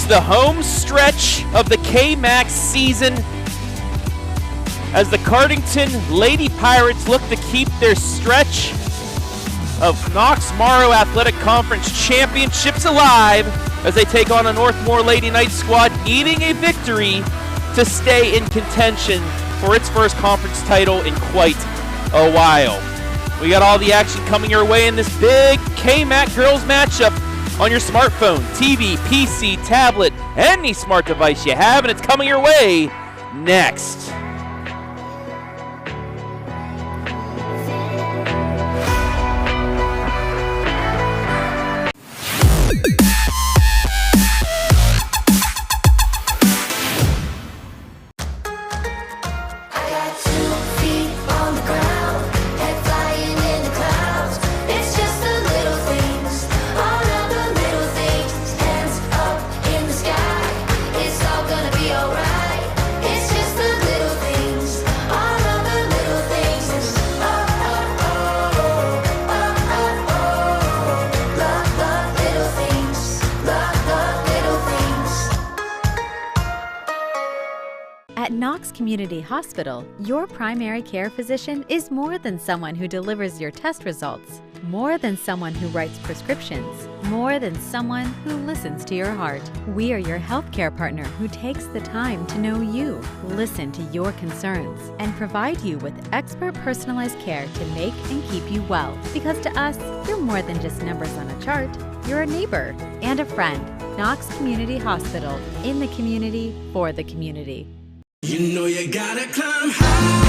It's the home stretch of the KMAC season as the Cardington Lady Pirates look to keep their stretch of Knox Morrow Athletic Conference championships alive as they take on a Northmor Lady Knights squad needing a victory to stay in contention for its first conference title in quite a while. We got all the action coming your way in this big KMAC girls matchup on your smartphone, TV, PC, tablet, any smart device you have, and it's coming your way next. At Knox Community Hospital, your primary care physician is more than someone who delivers your test results, more than someone who writes prescriptions, more than someone who listens to your heart. We are your healthcare partner who takes the time to know you, listen to your concerns, and provide you with expert personalized care to make and keep you well. Because to us, you're more than just numbers on a chart. You're a neighbor and a friend. Knox Community Hospital, in the community, for the community. You know you gotta climb higher.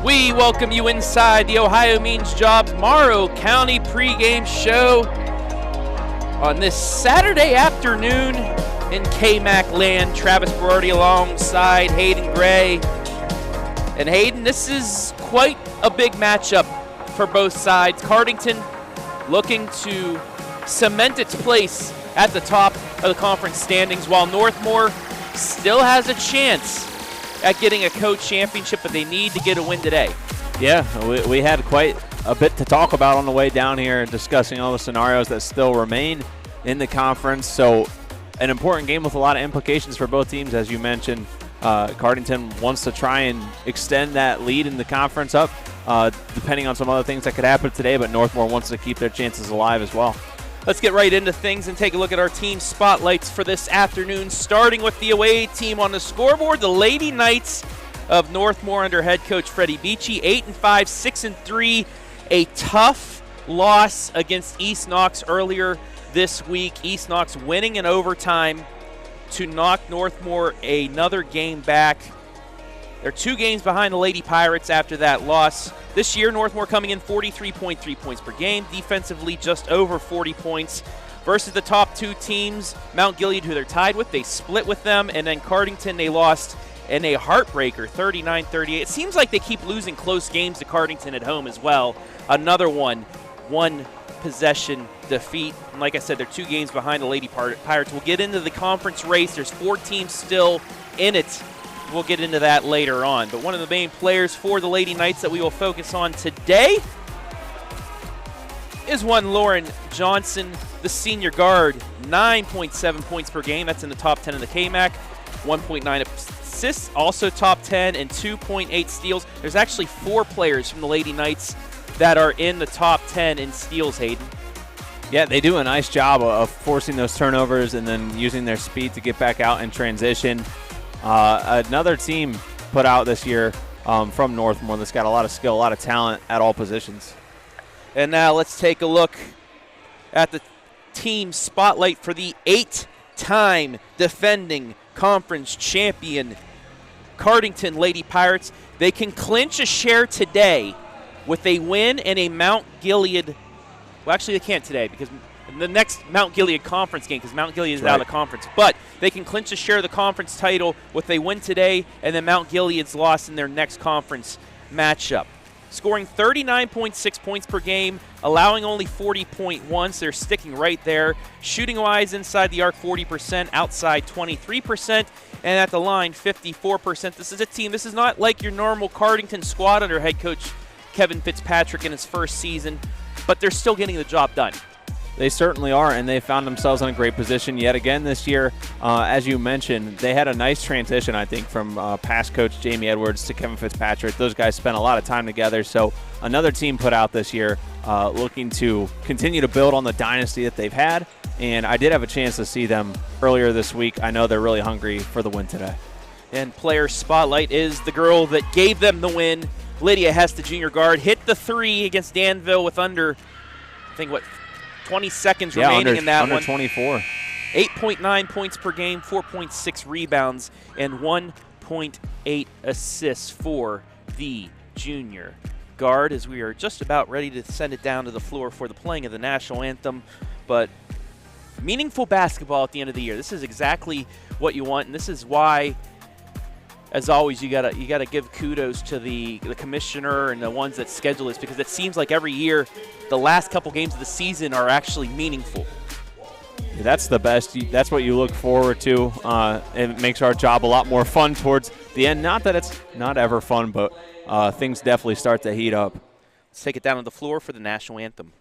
We welcome you inside the Ohiomeansjobs Morrow County pregame show on this Saturday afternoon in KMAC land. Travis Berardi alongside Hayden Gray. And Hayden, this is quite a big matchup for both sides. Cardington looking to cement its place at the top of the conference standings, while Northmor still has a chance at getting a co-championship, but they need to get a win today. Yeah, we had quite a bit to talk about on the way down here, discussing all the scenarios that still remain in the conference. So an important game with a lot of implications for both teams, as you mentioned. Cardington wants to try and extend that lead in the conference up, depending on some other things that could happen today, but Northmor wants to keep their chances alive as well. Let's get right into things and take a look at our team spotlights for this afternoon, starting with the away team on the scoreboard, the Lady Knights of Northmor under head coach Freddie Beachy, 8-5, 6-3, a tough loss against East Knox earlier this week. East Knox winning in overtime to knock Northmor another game back. They're 2 games behind the Lady Pirates after that loss. This year, Northmor coming in 43.3 points per game, defensively just over 40 points. Versus the top 2 teams, Mount Gilead, who they're tied with, they split with them, and then Cardington, they lost in a heartbreaker, 39-38. It seems like they keep losing close games to Cardington at home as well. Another one possession defeat. And like I said, they're 2 games behind the Lady Pirates. We'll get into the conference race. There's 4 teams still in it. We'll get into that later on. But one of the main players for the Lady Knights that we will focus on today is one Lauren Johnson, the senior guard, 9.7 points per game. That's in the top 10 of the KMAC. 1.9 assists, also top 10, and 2.8 steals. There's actually 4 players from the Lady Knights that are in the top 10 in steals, Hayden. Yeah, they do a nice job of forcing those turnovers and then using their speed to get back out and transition. Another team put out this year from Northmor that's got a lot of skill, a lot of talent at all positions. And now let's take a look at the team spotlight for the 8-time defending conference champion Cardington Lady Pirates. They can clinch a share today with a win and a Mount Gilead. Well, actually, they can't today because the next Mount Gilead conference game, because Mount Gilead is out of the conference. But they can clinch a share of the conference title with a win today, and then Mount Gilead's loss in their next conference matchup. Scoring 39.6 points per game, allowing only 40.1, so they're sticking right there. Shooting-wise, inside the arc, 40%, outside 23%, and at the line, 54%. This is a team, this is not like your normal Cardington squad under head coach Kevin Fitzpatrick in his first season, but they're still getting the job done. They certainly are, and they found themselves in a great position yet again this year. As you mentioned, they had a nice transition, I think, from past coach Jamie Edwards to Kevin Fitzpatrick. Those guys spent a lot of time together, so another team put out this year looking to continue to build on the dynasty that they've had, and I did have a chance to see them earlier this week. I know they're really hungry for the win today. And player spotlight is the girl that gave them the win. Lydia Hess, the junior guard, hit the three against Danville with under, I think, 20 seconds remaining in that under one. 24. 8.9 points per game, 4.6 rebounds, and 1.8 assists for the junior guard as we are just about ready to send it down to the floor for the playing of the national anthem. But meaningful basketball at the end of the year. This is exactly what you want, and this is why, as always, you gotta give kudos to the commissioner and the ones that schedule this, because it seems like every year the last couple games of the season are actually meaningful. That's the best. That's what you look forward to. It makes our job a lot more fun towards the end. Not that it's not ever fun, but things definitely start to heat up. Let's take it down to the floor for the national anthem.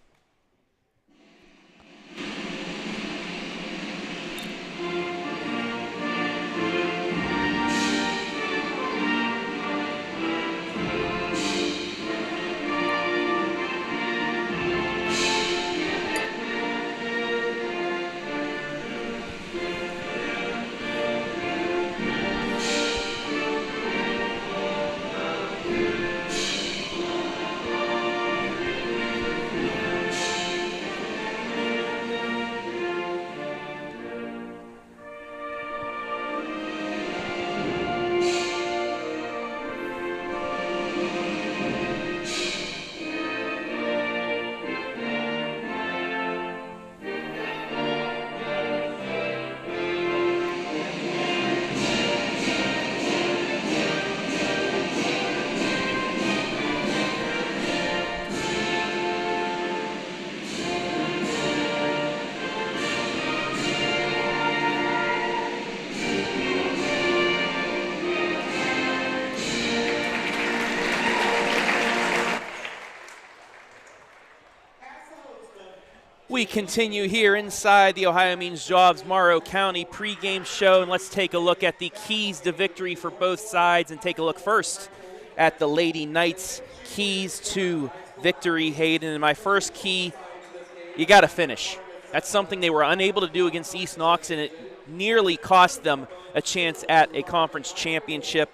We continue here inside the Ohiomeansjobs Morrow County pregame show, and let's take a look at the keys to victory for both sides and take a look first at the Lady Knights' keys to victory. Hayden, and my first key, you got to finish. That's something they were unable to do against East Knox, and it nearly cost them a chance at a conference championship.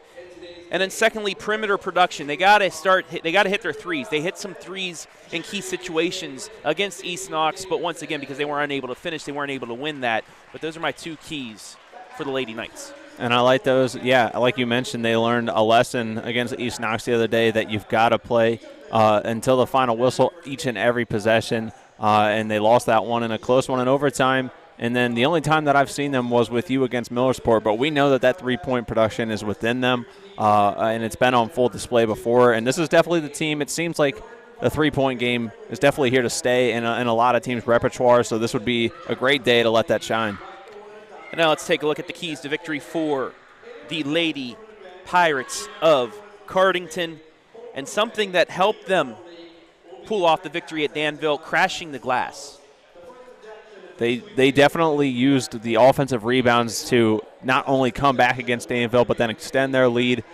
And then secondly, perimeter production. They got to hit their threes. They hit some threes in key situations against East Knox, but once again, because they were unable to finish, they weren't able to win that. But those are my two keys for the Lady Knights. And I like those. Yeah, like you mentioned, they learned a lesson against East Knox the other day that you've got to play until the final whistle each and every possession. And they lost that one in a close one in overtime. And then the only time that I've seen them was with you against Millersport, but we know that three-point production is within them, and it's been on full display before. And this is definitely the team. It seems like the three-point game is definitely here to stay in a lot of teams' repertoire, so this would be a great day to let that shine. And now let's take a look at the keys to victory for the Lady Pirates of Cardington, and something that helped them pull off the victory at Danville, crashing the glass. They definitely used the offensive rebounds to not only come back against Danville, but then extend their lead.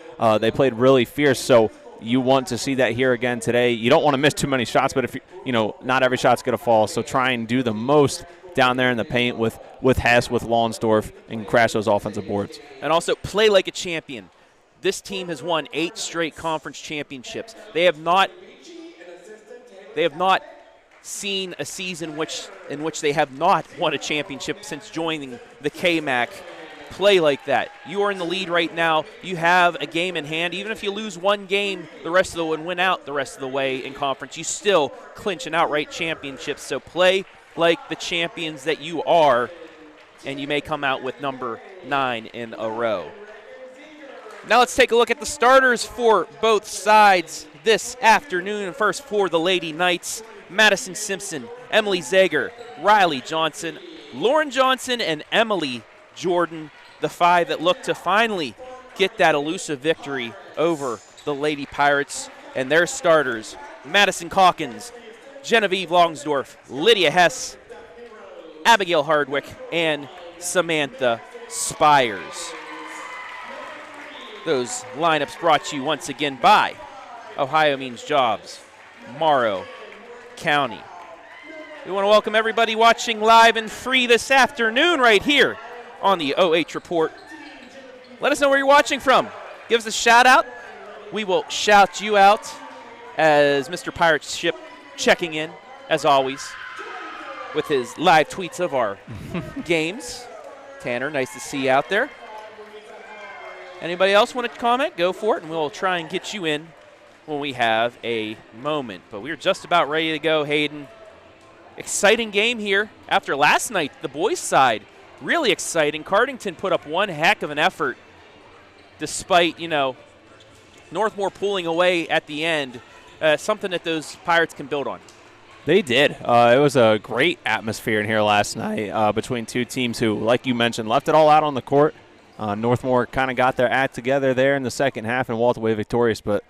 They played really fierce, so you want to see that here again today. You don't want to miss too many shots, but if not every shot's going to fall, so try and do the most down there in the paint with Hess, with Lonsdorf, and crash those offensive boards. And also play like a champion. This team has won 8 straight conference championships. They have not seen a season in which they have not won a championship since joining the KMAC play like that. You are in the lead right now. You have a game in hand. Even if you lose one game the rest of the way and win out the rest of the way in conference, you still clinch an outright championship. So play like the champions that you are, and you may come out with number 9 in a row. Now let's take a look at the starters for both sides this afternoon. First for the Lady Knights, Madison Simpson, Emily Zager, Riley Johnson, Lauren Johnson, and Emily Jordan, the 5 that look to finally get that elusive victory over the Lady Pirates. And their starters, Madison Calkins, Genevieve Longsdorf, Lydia Hess, Abigail Hardwick, and Samantha Spires. Those lineups brought to you once again by Ohiomeansjobs, Morrow County. We want to welcome everybody watching live and free this afternoon right here on the OH Report. Let us know where you're watching from. Give us a shout out. We will shout you out as Mr. Pirates Ship checking in, as always, with his live tweets of our games. Tanner, nice to see you out there. Anybody else want to comment? Go for it, and we'll try and get you in when we have a moment. But we're just about ready to go, Hayden. Exciting game here. After last night, the boys' side, really exciting. Cardington put up one heck of an effort despite, Northmor pulling away at the end. Something that those Pirates can build on. They did. It was a great atmosphere in here last night between two teams who, like you mentioned, left it all out on the court. Northmor kind of got their act together there in the second half and walked away victorious. But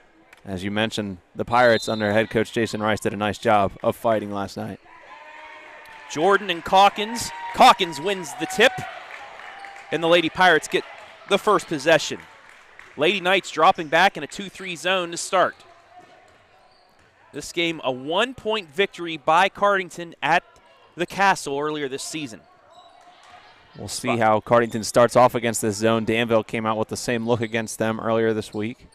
as you mentioned, the Pirates under head coach Jason Rice did a nice job of fighting last night. Jordan and Calkins. Calkins wins the tip, and the Lady Pirates get the first possession. Lady Knights dropping back in a 2-3 zone to start. This game, a 1-point victory by Cardington at the Castle earlier this season. We'll see how Cardington starts off against this zone. Danville came out with the same look against them earlier this week.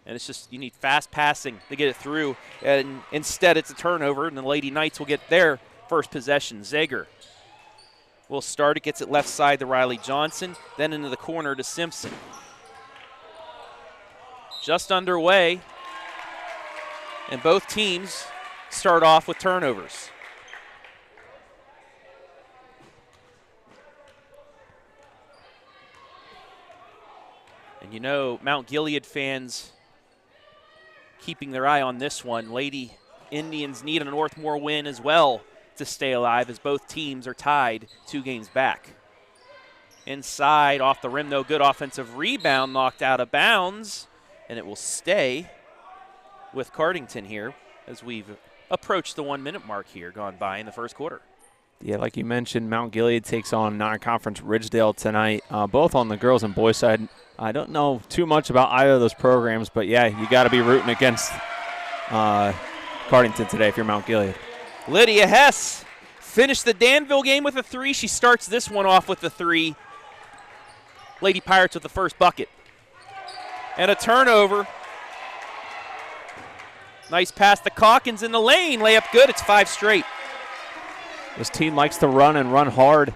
And it's just, you need fast passing to get it through. And instead, it's a turnover, and the Lady Knights will get their first possession. Zager will start it, gets it left side to Riley Johnson, then into the corner to Simpson. Just underway, and both teams start off with turnovers. And Mount Gilead fans keeping their eye on this one. Lady Indians need a Northmor win as well to stay alive, as both teams are tied 2 games back. Inside, off the rim, though, good offensive rebound, knocked out of bounds, and it will stay with Cardington here as we've approached the 1-minute mark here, gone by in the first quarter. Yeah, like you mentioned, Mount Gilead takes on non-conference Ridgedale tonight, both on the girls and boys side. I don't know too much about either of those programs, but, yeah, you got to be rooting against Cardington today if you're Mount Gilead. Lydia Hess finished the Danville game with a 3. She starts this one off with a 3. Lady Pirates with the first bucket. And a turnover. Nice pass to Calkins in the lane. Layup good. It's 5 straight. This team likes to run and run hard,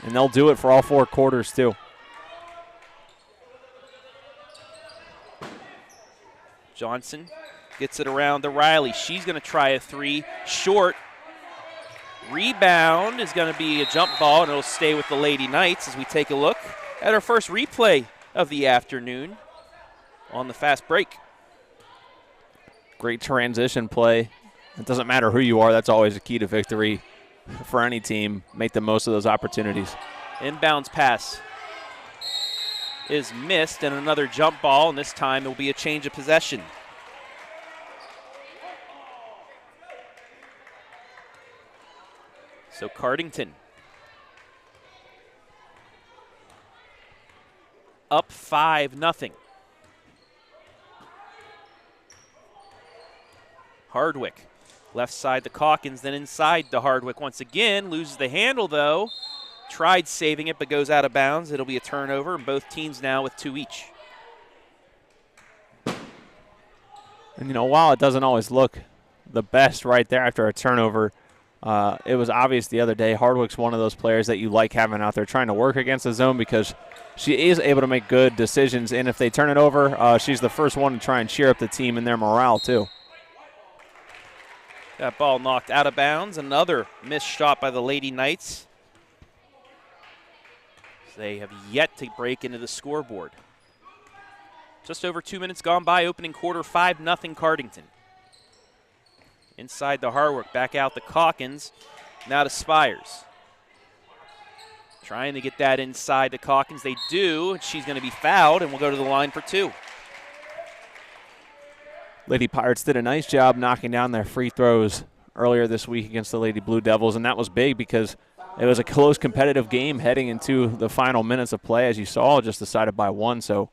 and they'll do it for all 4 quarters too. Johnson gets it around to Riley. She's going to try a 3. Short. Rebound is going to be a jump ball, and it'll stay with the Lady Knights as we take a look at our first replay of the afternoon on the fast break. Great transition play. It doesn't matter who you are. That's always a key to victory for any team. Make the most of those opportunities. Inbounds pass is missed, and another jump ball, and this time it will be a change of possession. So Cardington up 5-0. Hardwick, left side to Calkins, then inside to Hardwick once again. Loses the handle, though. Tried saving it, but goes out of bounds. It'll be a turnover, and both teams now with 2 each. And, while it doesn't always look the best right there after a turnover, It was obvious the other day. Hardwick's one of those players that you like having out there trying to work against the zone because she is able to make good decisions, and if they turn it over, she's the first one to try and cheer up the team and their morale too. That ball knocked out of bounds. Another missed shot by the Lady Knights. They have yet to break into the scoreboard. Just over 2 minutes gone by, opening quarter, 5-0 Cardington. Inside the Hardwick, back out the Calkins, now to Spires. Trying to get that inside the Calkins. They do, and she's going to be fouled, and we'll go to the line for 2. Lady Pirates did a nice job knocking down their free throws earlier this week against the Lady Blue Devils, and that was big because it was a close competitive game heading into the final minutes of play, as you saw, just decided by 1, so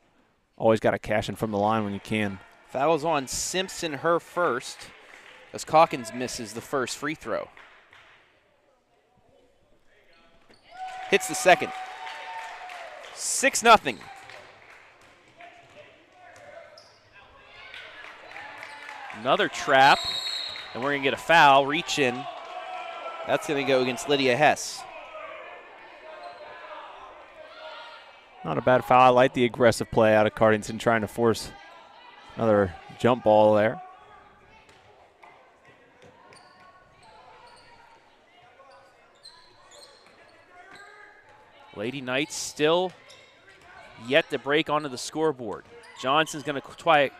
always got to cash in from the line when you can. Fouls on Simpson, her first, as Calkins misses the first free throw. Hits the second. 6-0. Another trap, and we're going to get a foul, reach in. That's going to go against Lydia Hess. Not a bad foul. I like the aggressive play out of Cardington trying to force another jump ball there. Lady Knights still yet to break onto the scoreboard. Johnson's going to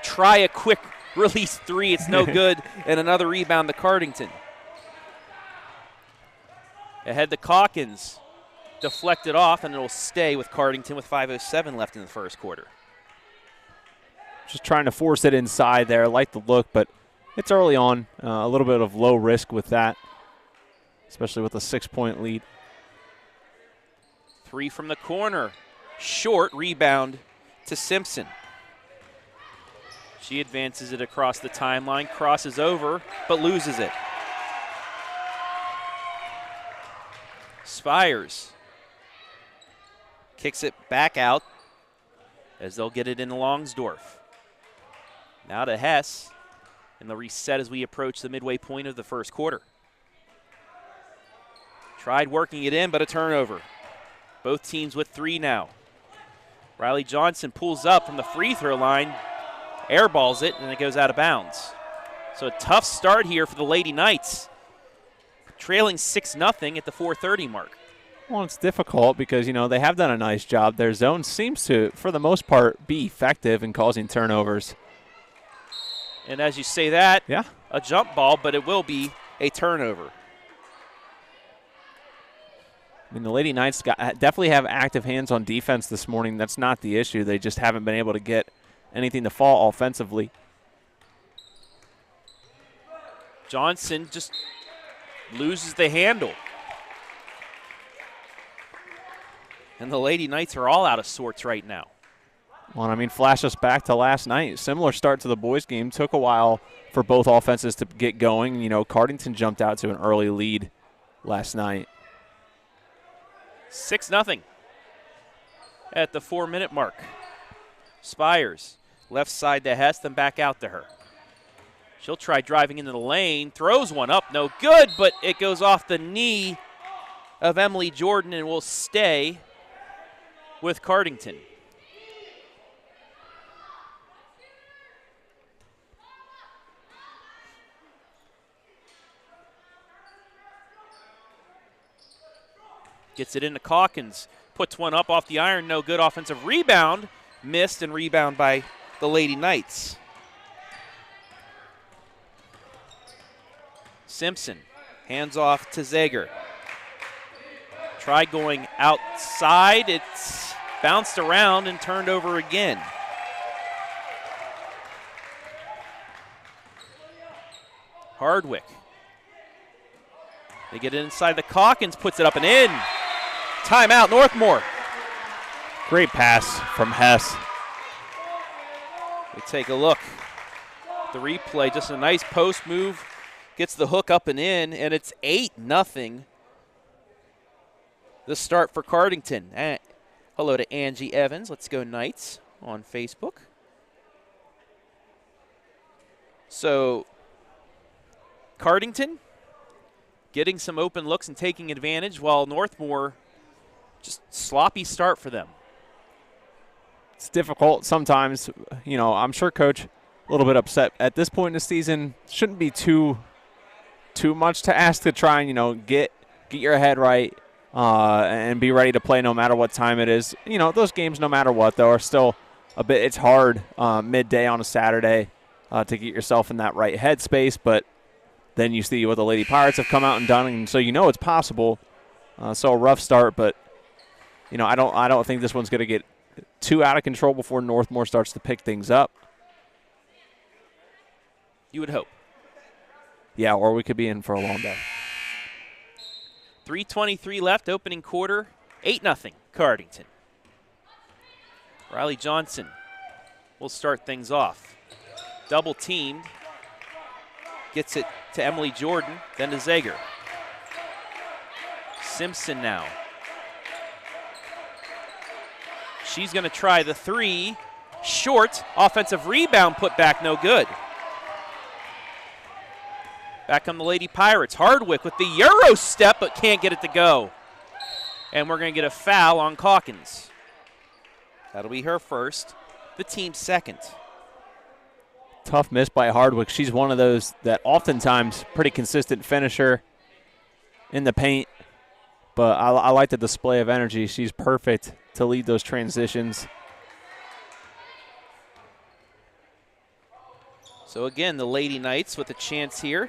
try a quick release 3. It's no good, and another rebound to Cardington. Ahead to Calkins. Deflected off, and it'll stay with Cardington with 5:07 left in the first quarter. Just trying to force it inside there. I like the look, but it's early on. A little bit of low risk with that, especially with a 6-point lead. 3 from the corner. Short rebound to Simpson. She advances it across the timeline, crosses over, but loses it. Spires kicks it back out as they'll get it in Longsdorf. Now to Hess, and they'll reset as we approach the midway point of the first quarter. Tried working it in, but a turnover. Both teams with 3 now. Riley Johnson pulls up from the free throw line, airballs it, and it goes out of bounds. So a tough start here for the Lady Knights, trailing 6-0 at the 4:30 mark. Well, it's difficult because, they have done a nice job. Their zone seems to, for the most part, be effective in causing turnovers. And as you say that, yeah, a jump ball, but it will be a turnover. I mean, the Lady Knights definitely have active hands on defense this morning. That's not the issue. They just haven't been able to get anything to fall offensively. Johnson just loses the handle. And the Lady Knights are all out of sorts right now. Well, flash us back to last night. Similar start to the boys' game. Took a while for both offenses to get going. Cardington jumped out to an early lead last night. 6-0 at the 4-minute mark. Spires, left side to Hess, then back out to her. She'll try driving into the lane, throws one up, no good, but it goes off the knee of Emily Jordan and will stay with Cardington. Gets it into Calkins, puts one up off the iron, no good. Offensive rebound, missed, and rebound by the Lady Knights. Simpson, hands off to Zager. Tried going outside, it's bounced around and turned over again. Hardwick. They get it inside the Calkins, puts it up and in. Timeout, Northmor. Great pass from Hess. We take a look. The replay, just a nice post move. Gets the hook up and in, and it's 8-0. The start for Cardington. Hello to Angie Evans. Let's go Knights on Facebook. So Cardington getting some open looks and taking advantage, while Northmor, just sloppy start for them. It's difficult sometimes. You know, I'm sure Coach a little bit upset. At this point in the season, shouldn't be too much to ask to try and, you know, get your head right and be ready to play no matter what time it is. You know, those games, no matter what, though, are still a bit – it's hard midday on a Saturday to get yourself in that right headspace, but then you see what the Lady Pirates have come out and done, and so you know it's possible. So a rough start, but, you know, I don't think this one's going to get too out of control before Northmor starts to pick things up. You would hope. Yeah, or we could be in for a long day. 3:23 left, opening quarter, 8-0 Cardington. Riley Johnson will start things off. Double teamed. Gets it to Emily Jordan, then to Zager. Simpson now. She's going to try the three. Short. Offensive rebound put back, no good. Back on the Lady Pirates. Hardwick with the Euro step, but can't get it to go. And we're going to get a foul on Calkins. That'll be her first, the team's second. Tough miss by Hardwick. She's one of those that oftentimes pretty consistent finisher in the paint. But I like the display of energy. She's perfect to lead those transitions. So again, the Lady Knights with a chance here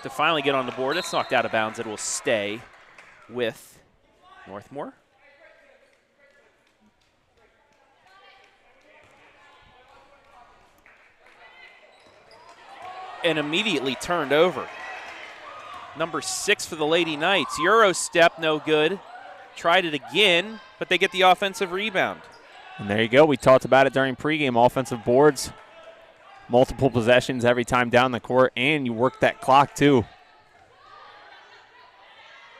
to finally get on the board. It's knocked out of bounds. It will stay with Northmor. And immediately turned over. Number 6 for the Lady Knights. Euro step, no good. Tried it again, but they get the offensive rebound. And there you go. We talked about it during pregame. Offensive boards, multiple possessions every time down the court, and you work that clock too.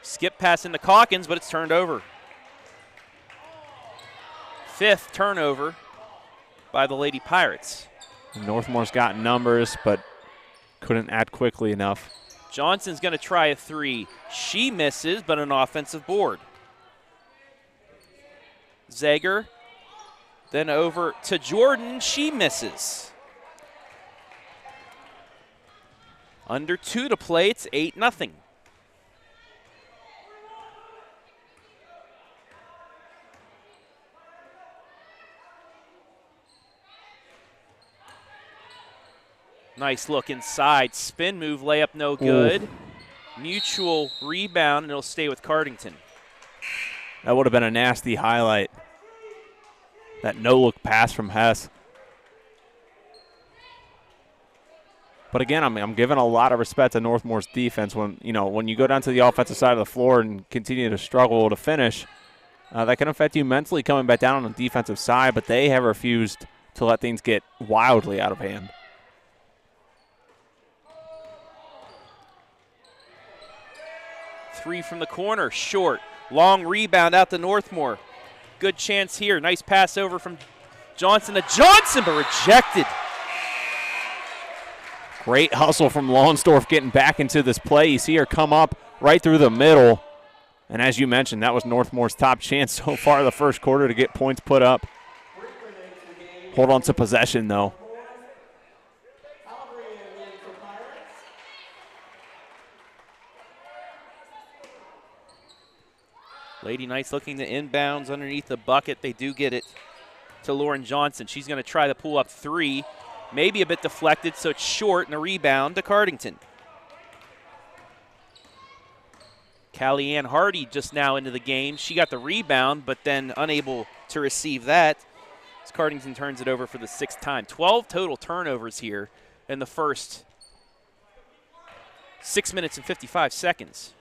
Skip pass into Calkins, but it's turned over. 5th turnover by the Lady Pirates. And Northmore's got numbers, but couldn't add quickly enough. Johnson's going to try a three. She misses, but an offensive board. Zager, then over to Jordan. She misses. Under 2 to play. It's 8-0. Nice look inside. Spin move, layup no good. Ooh. Mutual rebound, and it'll stay with Cardington. That would have been a nasty highlight. That no-look pass from Hess. But again, I'm giving a lot of respect to Northmore's defense. When you go down to the offensive side of the floor and continue to struggle to finish, that can affect you mentally coming back down on the defensive side, but they have refused to let things get wildly out of hand. Three from the corner, short. Long rebound out to Northmor. Good chance here. Nice pass over from Johnson to Johnson, but rejected. Great hustle from Lonsdorf getting back into this play. You see her come up right through the middle. And as you mentioned, that was Northmore's top chance so far the first quarter to get points put up. Hold on to possession, though. Lady Knights looking to inbounds underneath the bucket. They do get it to Lauren Johnson. She's going to try to pull up three. Maybe a bit deflected, so it's short, and a rebound to Cardington. Callie-Ann Hardy just now into the game. She got the rebound, but then unable to receive that as Cardington turns it over for the 6th time. 12 total turnovers here in the first 6 minutes and 55 seconds.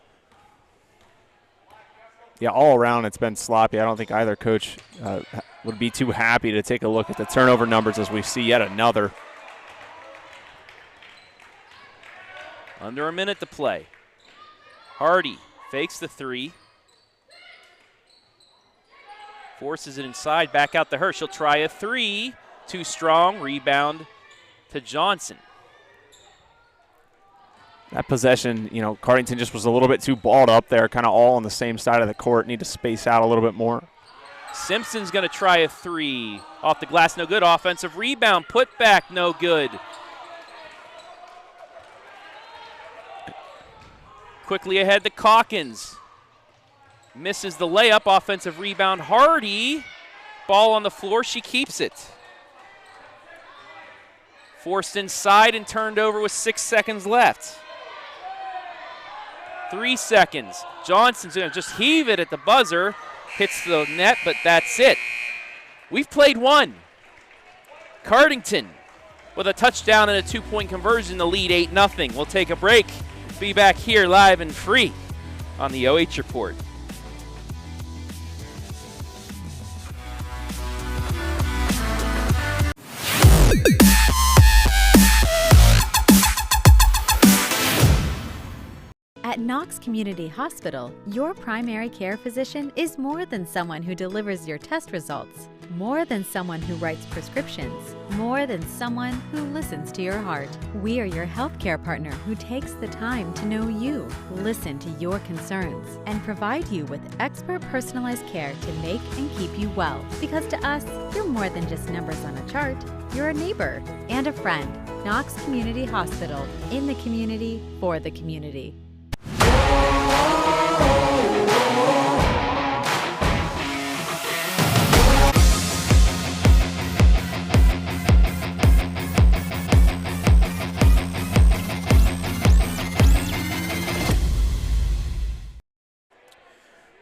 Yeah, all around it's been sloppy. I don't think either coach would be too happy to take a look at the turnover numbers as we see yet another. Under a minute to play. Hardy fakes the three. Forces it inside, back out to her. She'll try a three. Too strong, rebound to Johnson. that possession, you know, Cardington just was a little bit too balled up there, kind of all on the same side of the court. Need to space out a little bit more. Simpson's going to try a three. Off the glass, no good. Offensive rebound, put back, no good. Quickly ahead to Calkins. Misses the layup, offensive rebound. Hardy, ball on the floor, she keeps it. Forced inside and turned over with 6 seconds left. 3 seconds. Johnson's going to just heave it at the buzzer. Hits the net, but that's it. We've played one. Cardington with a touchdown and a 2-point conversion to lead 8-0. We'll take a break. Be back here live and free on the OH Report. At Knox Community Hospital, your primary care physician is more than someone who delivers your test results, more than someone who writes prescriptions, more than someone who listens to your heart. We are your healthcare partner who takes the time to know you, listen to your concerns, and provide you with expert personalized care to make and keep you well. Because to us, you're more than just numbers on a chart. You're a neighbor and a friend. Knox Community Hospital, in the community, for the community.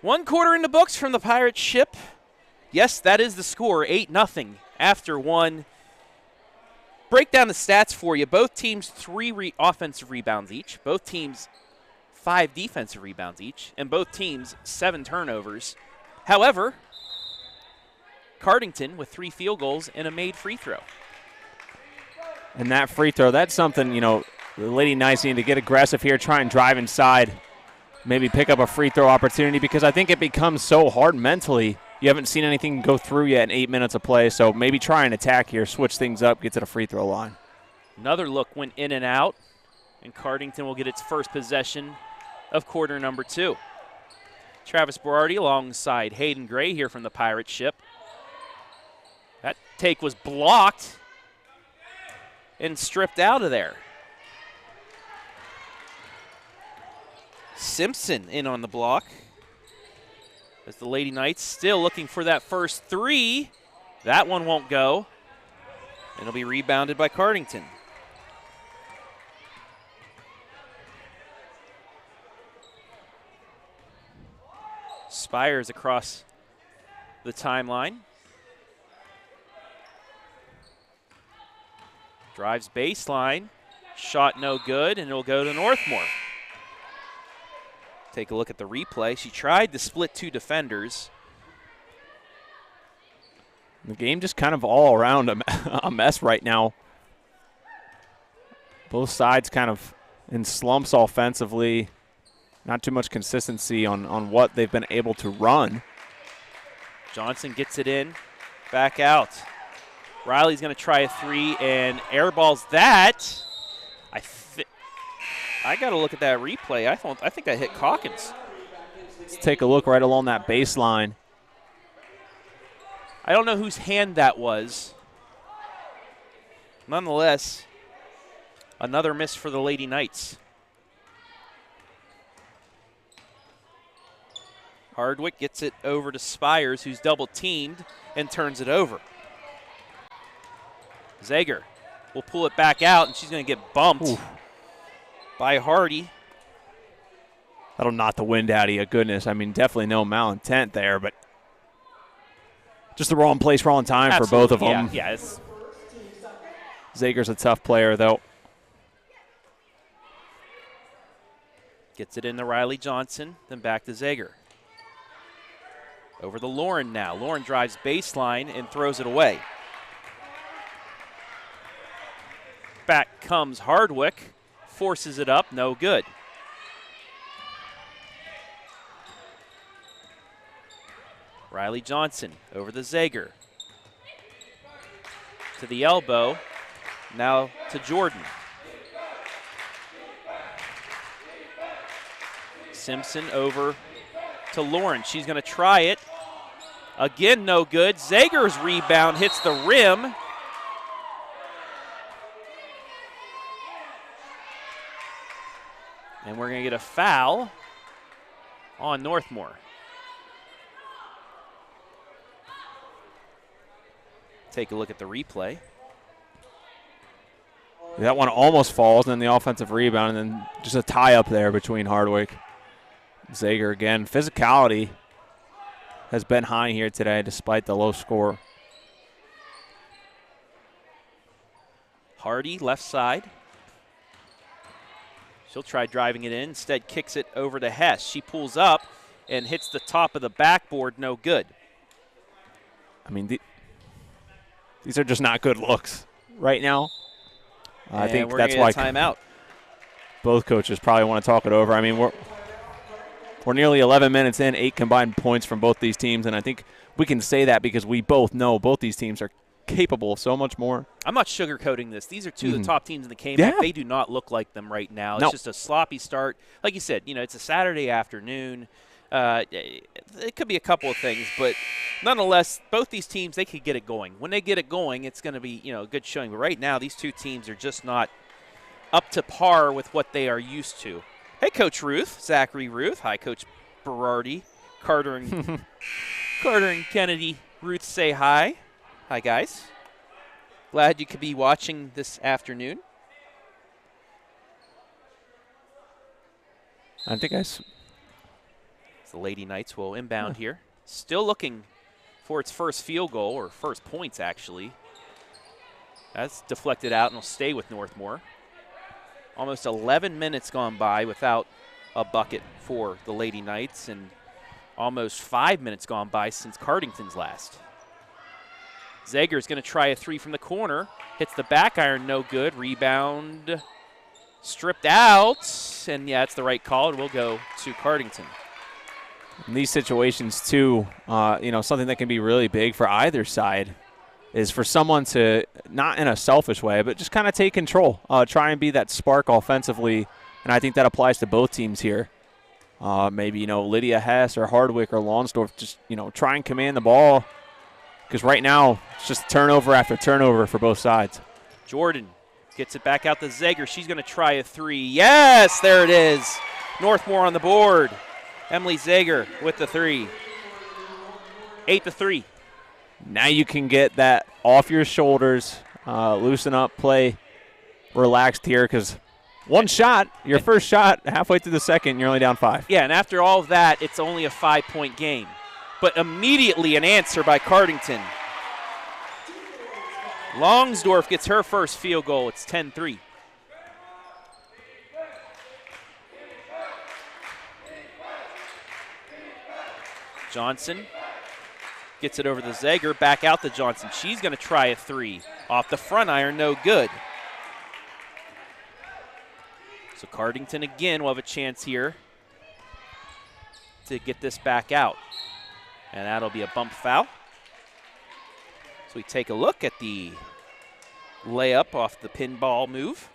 One quarter in the books from the Pirates ship. Yes, that is the score, 8-0 after one. Break down the stats for you. Both teams 3 offensive rebounds each. Both teams 5 defensive rebounds each. And both teams 7 turnovers. However, Cardington with 3 field goals and a made free throw. And that free throw, that's something, you know, the Lady Knights need to get aggressive here, try and drive inside, maybe pick up a free throw opportunity, because I think it becomes so hard mentally. You haven't seen anything go through yet in 8 minutes of play, so maybe try and attack here, switch things up, get to the free throw line. Another look went in and out, and Cardington will get its first possession of quarter number 2. Travis Berardi alongside Hayden Gray here from the Pirate ship. That take was blocked and stripped out of there. Simpson in on the block as the Lady Knights still looking for that first 3. That one won't go. It'll be rebounded by Cardington. Spires across the timeline. Drives baseline. Shot no good, and it'll go to Northmor. Take a look at the replay. She tried to split 2 defenders. The game just kind of all around a mess right now. Both sides kind of in slumps offensively. Not too much consistency on what they've been able to run. Johnson gets it in, back out. Riley's going to try a 3 and airballs that. I got to look at that replay. I think I hit Calkins. Let's take a look right along that baseline. I don't know whose hand that was. Nonetheless, another miss for the Lady Knights. Hardwick gets it over to Spires, who's double-teamed, and turns it over. Zager will pull it back out, and she's going to get bumped by Hardy. That'll knock the wind out of you. Goodness, I mean, definitely no malintent there, but just the wrong place, wrong time for both of them. Yeah. Zager's a tough player, though. Gets it into Riley Johnson, then back to Zager. Over to Lauren now. Lauren drives baseline and throws it away. Back comes Hardwick. Forces it up, no good. Riley Johnson over the Zager. To the elbow, now to Jordan. Simpson over to Lauren. She's going to try it. Again, no good. Zager's rebound hits the rim. And we're going to get a foul on Northmor. Take a look at the replay. That one almost falls, and then the offensive rebound, and then just a tie up there between Hardwick. Zager again. Physicality has been high here today despite the low score. Hardy, left side. She'll try driving it in. Instead, kicks it over to Hess. She pulls up and hits the top of the backboard. No good. I mean, these are just not good looks right now. I think that's why timeout. Both coaches probably want to talk it over. I mean, we're nearly 11 minutes in, 8 combined points from both these teams, and I think we can say that because we both know both these teams are capable of so much more. I'm not sugarcoating this. These are two of the top teams in the KMAC. Yeah. They do not look like them right now. It's just a sloppy start. Like you said, it's a Saturday afternoon. It could be a couple of things, but nonetheless, both these teams, they could get it going. When they get it going, it's going to be, a good showing. But right now, these two teams are just not up to par with what they are used to. Hey, Coach Ruth, Zachary Ruth. Hi, Coach Berardi. Carter and Kennedy. Ruth, say hi. Hi, guys. Glad you could be watching this afternoon. I think The Lady Knights will inbound here. Still looking for its first field goal, or first points, actually. That's deflected out and will stay with Northmor. Almost 11 minutes gone by without a bucket for the Lady Knights, and almost 5 minutes gone by since Cardington's last. Zager's going to try a three from the corner. Hits the back iron, no good. Rebound stripped out, and yeah, it's the right call. It will go to Cardington. in these situations too, something that can be really big for either side is for someone to, not in a selfish way, but just kind of take control, try and be that spark offensively, and I think that applies to both teams here. Maybe, Lydia Hess or Hardwick or Lonsdorf just, try and command the ball, because right now it's just turnover after turnover for both sides. Jordan gets it back out to Zager. She's going to try a three. Yes, there it is. Northmor on the board. Emily Zager with the three. 8-3. Now you can get that off your shoulders, loosen up, play relaxed here, because one shot, your first shot, halfway through the second, you're only down 5. Yeah, and after all of that, it's only a 5-point game. But immediately an answer by Cardington. Longsdorf gets her first field goal. It's 10-3. Johnson gets it over to Zager, back out to Johnson. She's going to try a three. Off the front iron, no good. So Cardington again will have a chance here to get this back out. And that'll be a bump foul. So we take a look at the layup off the pinball move.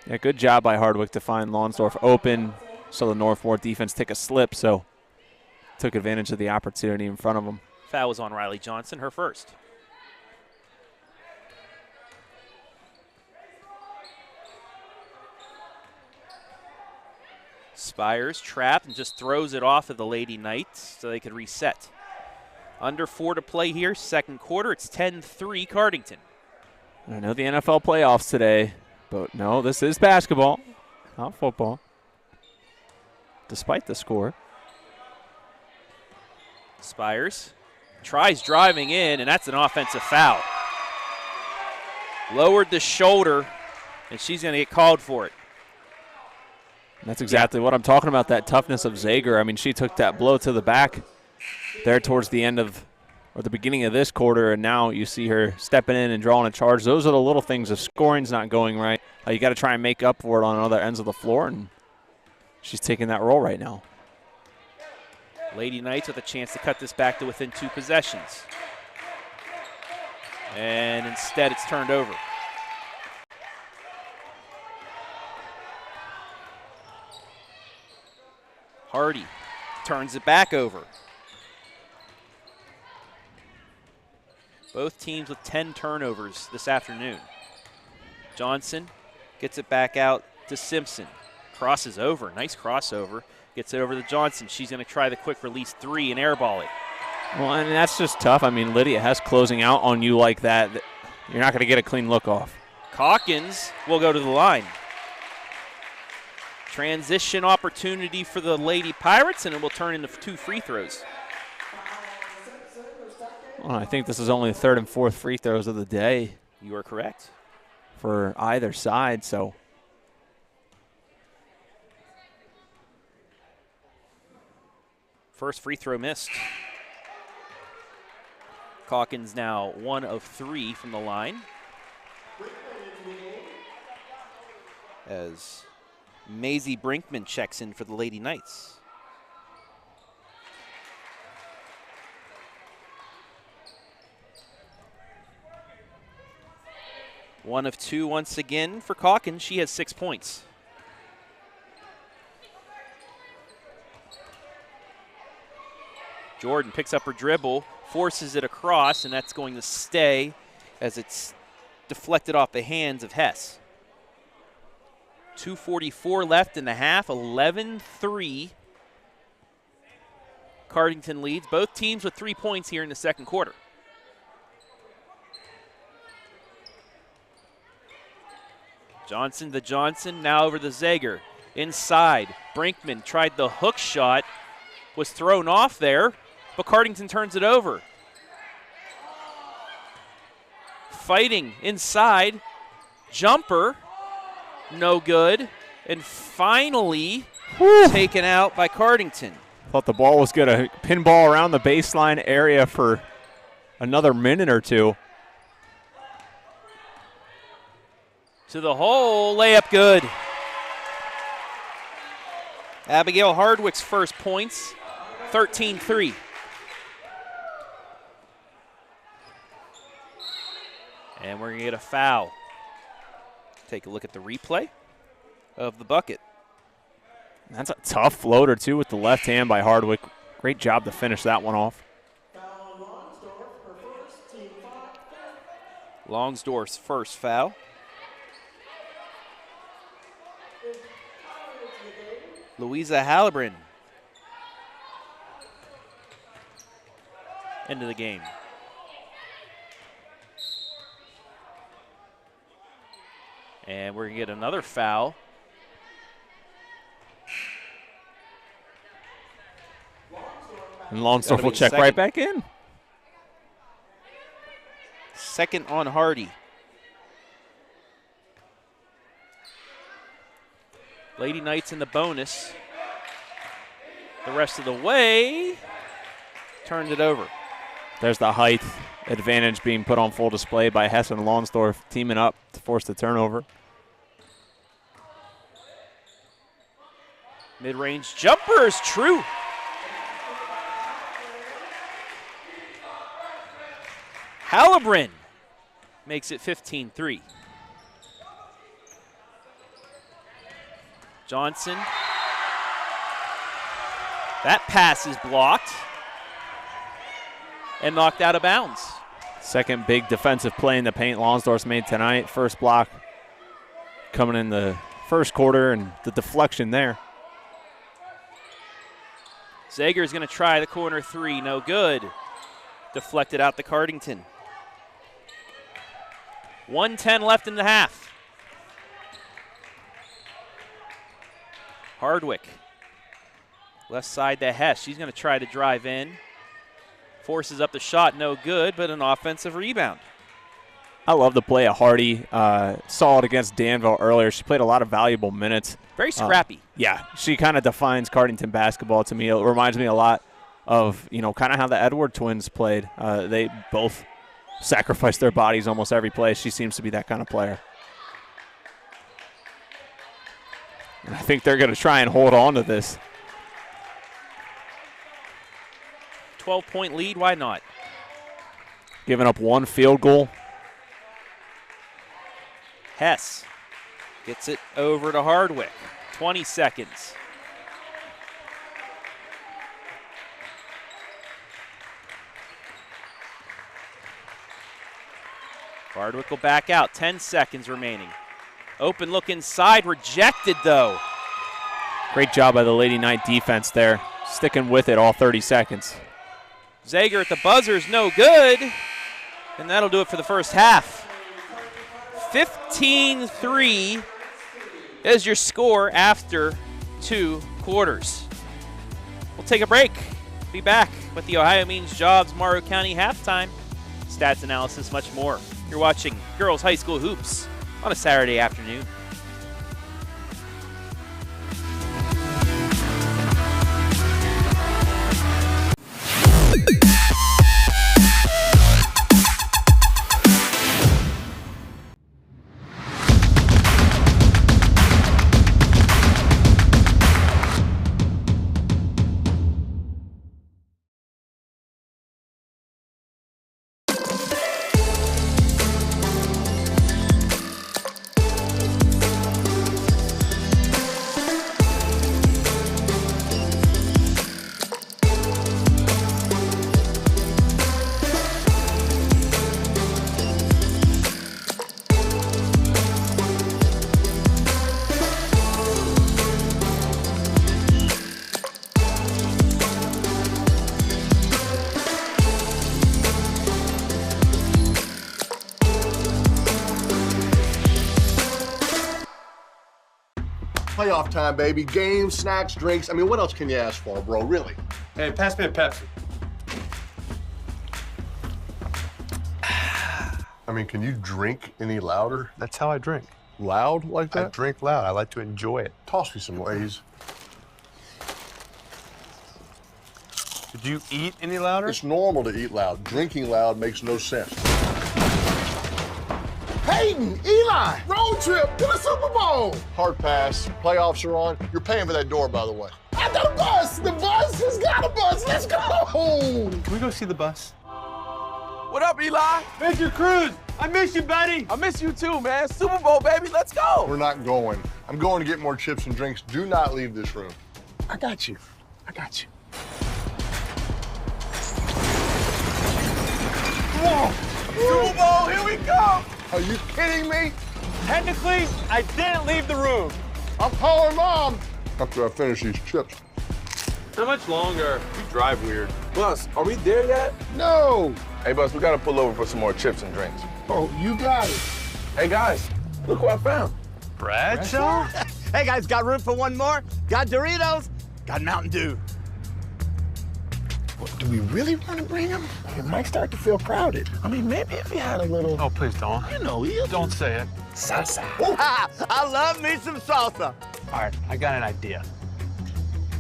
Yeah, good job by Hardwick to find Lonsdorf open, so the Northmor defense take a slip, so took advantage of the opportunity in front of them. Foul was on Riley Johnson, her first. Spires trapped and just throws it off of the Lady Knights so they could reset. Under 4 to play here, second quarter. It's 10-3 Cardington. I know the NFL playoffs today, but no, this is basketball, not football, despite the score. Spires tries driving in, and that's an offensive foul. Lowered the shoulder, and she's going to get called for it. And that's exactly what I'm talking about, that toughness of Zager. I mean, she took that blow to the back there towards the end of, or the beginning of this quarter, and now you see her stepping in and drawing a charge. Those are the little things. If scoring's not going right, you got to try and make up for it on other ends of the floor, and she's taking that role right now. Lady Knights with a chance to cut this back to within 2 possessions. And instead it's turned over. Hardy turns it back over. Both teams with 10 turnovers this afternoon. Johnson gets it back out to Simpson. Crosses over. Nice crossover. Gets it over to Johnson. She's going to try the quick release 3 and airball it. Well, and that's just tough. I mean, Lydia Hess closing out on you like that, you're not going to get a clean look off. Calkins will go to the line. Transition opportunity for the Lady Pirates, and it will turn into 2 free throws. Well, I think this is only the 3rd and 4th free throws of the day. You are correct. For either side, so. First free throw missed. Calkins now 1 of 3 from the line. As Maisie Brinkman checks in for the Lady Knights. One of 2 once again for Calkins. She has 6 points. Jordan picks up her dribble, forces it across, and that's going to stay as it's deflected off the hands of Hess. 2:44 left in the half, 11-3. Cardington leads. Both teams with 3 points here in the second quarter. Johnson to Johnson, now over to Zager. Inside, Brinkman tried the hook shot, was thrown off there, but Cardington turns it over. Fighting inside, jumper, no good, and finally taken out by Cardington. Thought the ball was going to pinball around the baseline area for another minute or two. To the hole, layup good. Abigail Hardwick's first points, 13-3. And we're going to get a foul. Take a look at the replay of the bucket. That's a tough floater, too, with the left hand by Hardwick. Great job to finish that one off. Longsdorf's first foul. Louisa Halloran into the game. And we're going to get another foul. And Longsdorf will check right back in. Second on Hardy. Lady Knights in the bonus. The rest of the way. Turned it over. There's the height advantage being put on full display by Hess and Longsdorf teaming up to force the turnover. Mid-range jumper is true. Halloran makes it 15-3. Johnson. That pass is blocked and knocked out of bounds. Second big defensive play in the paint Longsdorf's made tonight. First block coming in the first quarter, and the deflection there. Zager's going to try the corner 3. No good. Deflected out to Cardington. 1:10 left in the half. Hardwick. Left side to Hess. She's going to try to drive in. Forces up the shot. No good, but an offensive rebound. I love the play of Hardy. Saw it against Danville earlier. She played a lot of valuable minutes. Very scrappy. Yeah, she kind of defines Cardington basketball to me. It reminds me a lot of, kind of how the Edward twins played. They both sacrificed their bodies almost every play. She seems to be that kind of player. And I think they're going to try and hold on to this. 12-point lead, why not? Giving up one field goal. Hess gets it over to Hardwick. 20 seconds. Hardwick will back out. 10 seconds remaining. Open look inside. Rejected, though. Great job by the Lady Knight defense there, sticking with it all 30 seconds. Zager at the buzzer is no good, and that'll do it for the first half. 15-3 is your score after 2 quarters. We'll take a break. Be back with the Ohiomeansjobs Morrow County halftime. Stats analysis, much more. You're watching Girls High School Hoops on a Saturday afternoon. Playoff time, baby. Games, snacks, drinks. I mean, what else can you ask for, bro? Really? Hey, pass me a Pepsi. I mean, can you drink any louder? That's how I drink. Loud like I that? drink loud. I like to enjoy it. Toss me some Lays. Did you eat any louder? It's normal to eat loud. Drinking loud makes no sense. Peyton, Eli, road trip to the Super Bowl. Hard pass. Playoffs are on. You're paying for that door, by the way. I got a bus. The bus has got a bus. Let's go. Can we go see the bus? What up, Eli? Mr. Cruz, I miss you, buddy. I miss you too, man. Super Bowl, baby. Let's go. We're not going. I'm going to get more chips and drinks. Do not leave this room. I got you. I got you. Whoa. Super Bowl, here we go. Are you kidding me? Technically, I didn't leave the room. I'm calling Mom after I finish these chips. How much longer? You drive weird. Bus, are we there yet? No. Hey, Bus, we gotta pull over for some more chips and drinks. Oh, you got it. Hey, guys, look what I found. Bradshaw? Hey guys, got room for one more? Got Doritos? Got Mountain Dew. Well, do we really want to bring him? It might start to feel crowded. I mean, maybe if he had a little, Oh, please don't. you know, he'll Don't say it. salsa. I love me some salsa. All right, I got an idea.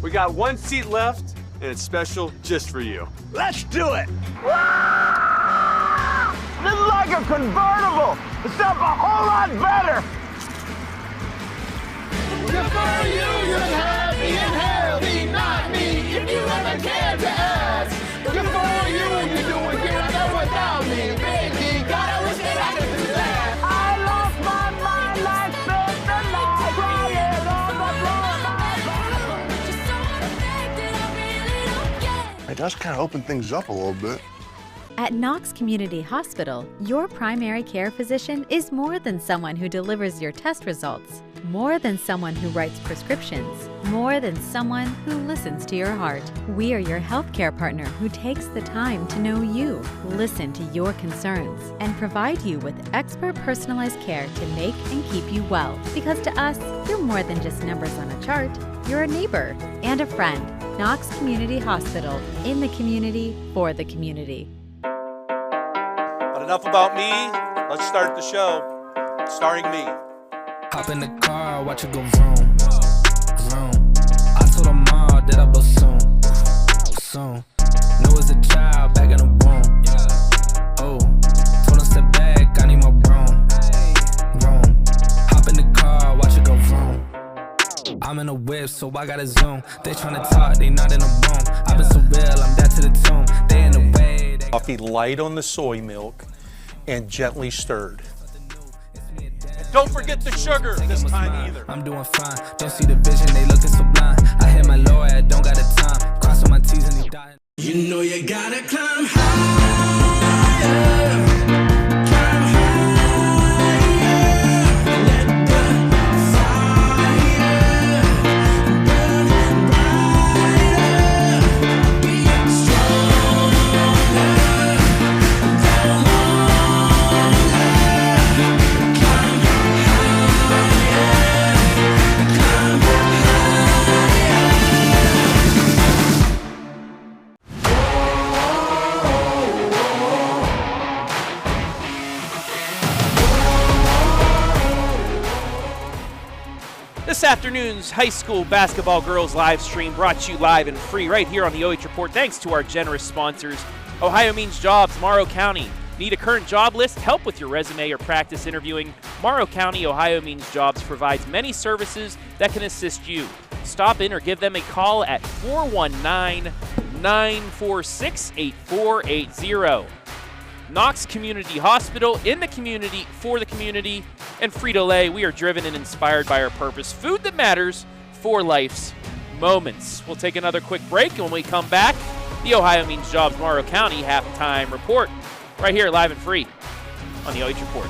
We got one seat left, and it's special just for you. Let's do it. This is like a convertible, except a whole lot better. Good for you, you're happy and healthy, not me, if you ever cared to ask. Good for you, you're doing good without me, baby. God, I wish that I could do that. I lost my mind like something like crying on the floor. It does kind of open things up a little bit. At Knox Community Hospital, your primary care physician is more than someone who delivers your test results, more than someone who writes prescriptions, more than someone who listens to your heart. We are your healthcare partner who takes the time to know you, listen to your concerns, and provide you with expert personalized care to make and keep you well. Because to us, you're more than just numbers on a chart. You're a neighbor and a friend. Knox Community Hospital, in the community, for the community. But enough about me. Let's start the show. Starring me. Hop in the car, watch it go vroom, vroom. I told her mom that I will soon, soon. Knew as a child, back in the womb. Oh, told her step back, I need my room, room. Hop in the car, watch it go vroom. I'm in a whip, so I gotta zoom. They tryna talk, they not in the room. I've been so real, I'm dead to the tomb. They in the way. Coffee light on the soy milk and gently stirred. Don't forget the sugar this time either. I'm doing fine. Don't see the vision, they looking so blind. I hit my lawyer, don't got the time. Crossing my T's and he dying. You know you gotta climb higher, climb higher. This afternoon's high school basketball girls live stream brought to you live and free right here on the OH Report thanks to our generous sponsors. Ohio Means Jobs, Morrow County. Need a current job list? Help with your resume or practice interviewing? Morrow County Ohio Means Jobs provides many services that can assist you. Stop in or give them a call at 419-946-8480. Knox Community Hospital, in the community, for the community. And Frito Lay, we are driven and inspired by our purpose. Food that matters for life's moments. We'll take another quick break, and when we come back, the Ohio Means Jobs Morrow County halftime report. Right here, live and free on the OH Report.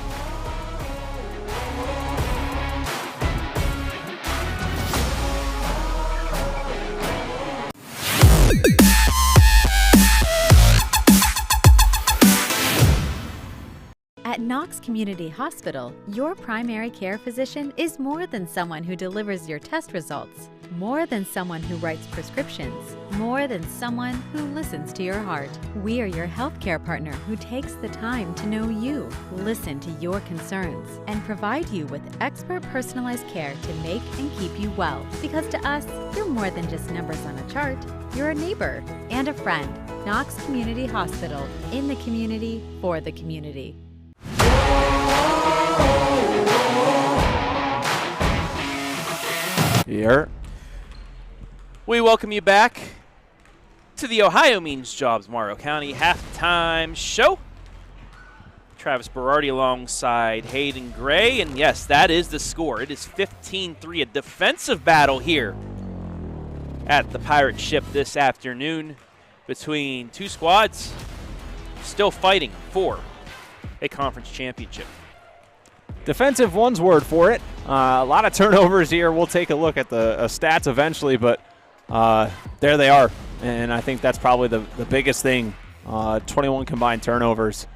At Knox Community Hospital, your primary care physician is more than someone who delivers your test results, more than someone who writes prescriptions, more than someone who listens to your heart. We are your healthcare partner who takes the time to know you, listen to your concerns, and provide you with expert personalized care to make and keep you well. Because to us, you're more than just numbers on a chart. You're a neighbor and a friend. Knox Community Hospital, in the community, for the community. Here. We welcome you back to the Ohio Means Jobs Morrow County halftime show. Travis Berardi alongside Hayden Gray, and yes, that is the score. It is 15-3, a defensive battle here at the Pirate Ship this afternoon between two squads still fighting for a conference championship. Defensive, one's word for it. A lot of turnovers here. We'll take a look at the stats eventually, but there they are. And I think that's probably the biggest thing. 21 combined turnovers.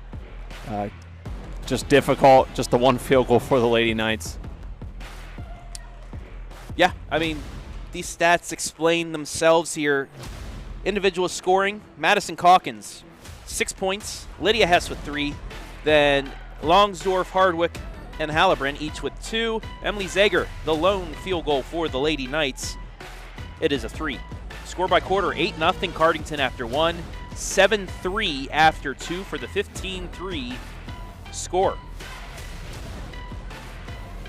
Just difficult. Just the one field goal for the Lady Knights. Yeah, I mean, these stats explain themselves here. Individual scoring, Madison Calkins, 6 points. Lydia Hess with 3. Then Longsdorf, Hardwick, and Halloran each with 2. Emily Zager, the lone field goal for the Lady Knights. It is a 3. Score by quarter, 8-0 Cardington after 1. 7-3 after 2 for the 15-3 score.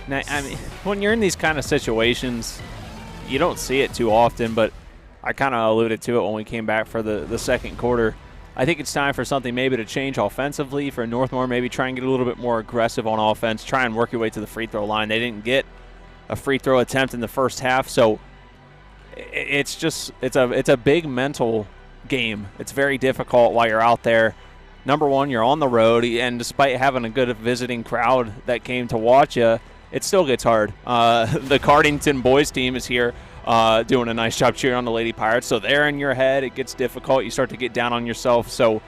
Now, I mean, when you're in these kind of situations, you don't see it too often, but I kind of alluded to it when we came back for the second quarter. I think it's time for something maybe to change offensively for Northmor, maybe try and get a little bit more aggressive on offense, try and work your way to the free throw line. They didn't get a free throw attempt in the first half, so it's a big mental game. It's very difficult while you're out there. Number one, you're on the road, and despite having a good visiting crowd that came to watch you, it still gets hard. The Cardington boys team is here doing a nice job cheering on the Lady Pirates, so they're in your head. It gets difficult. You start to get down on yourself. So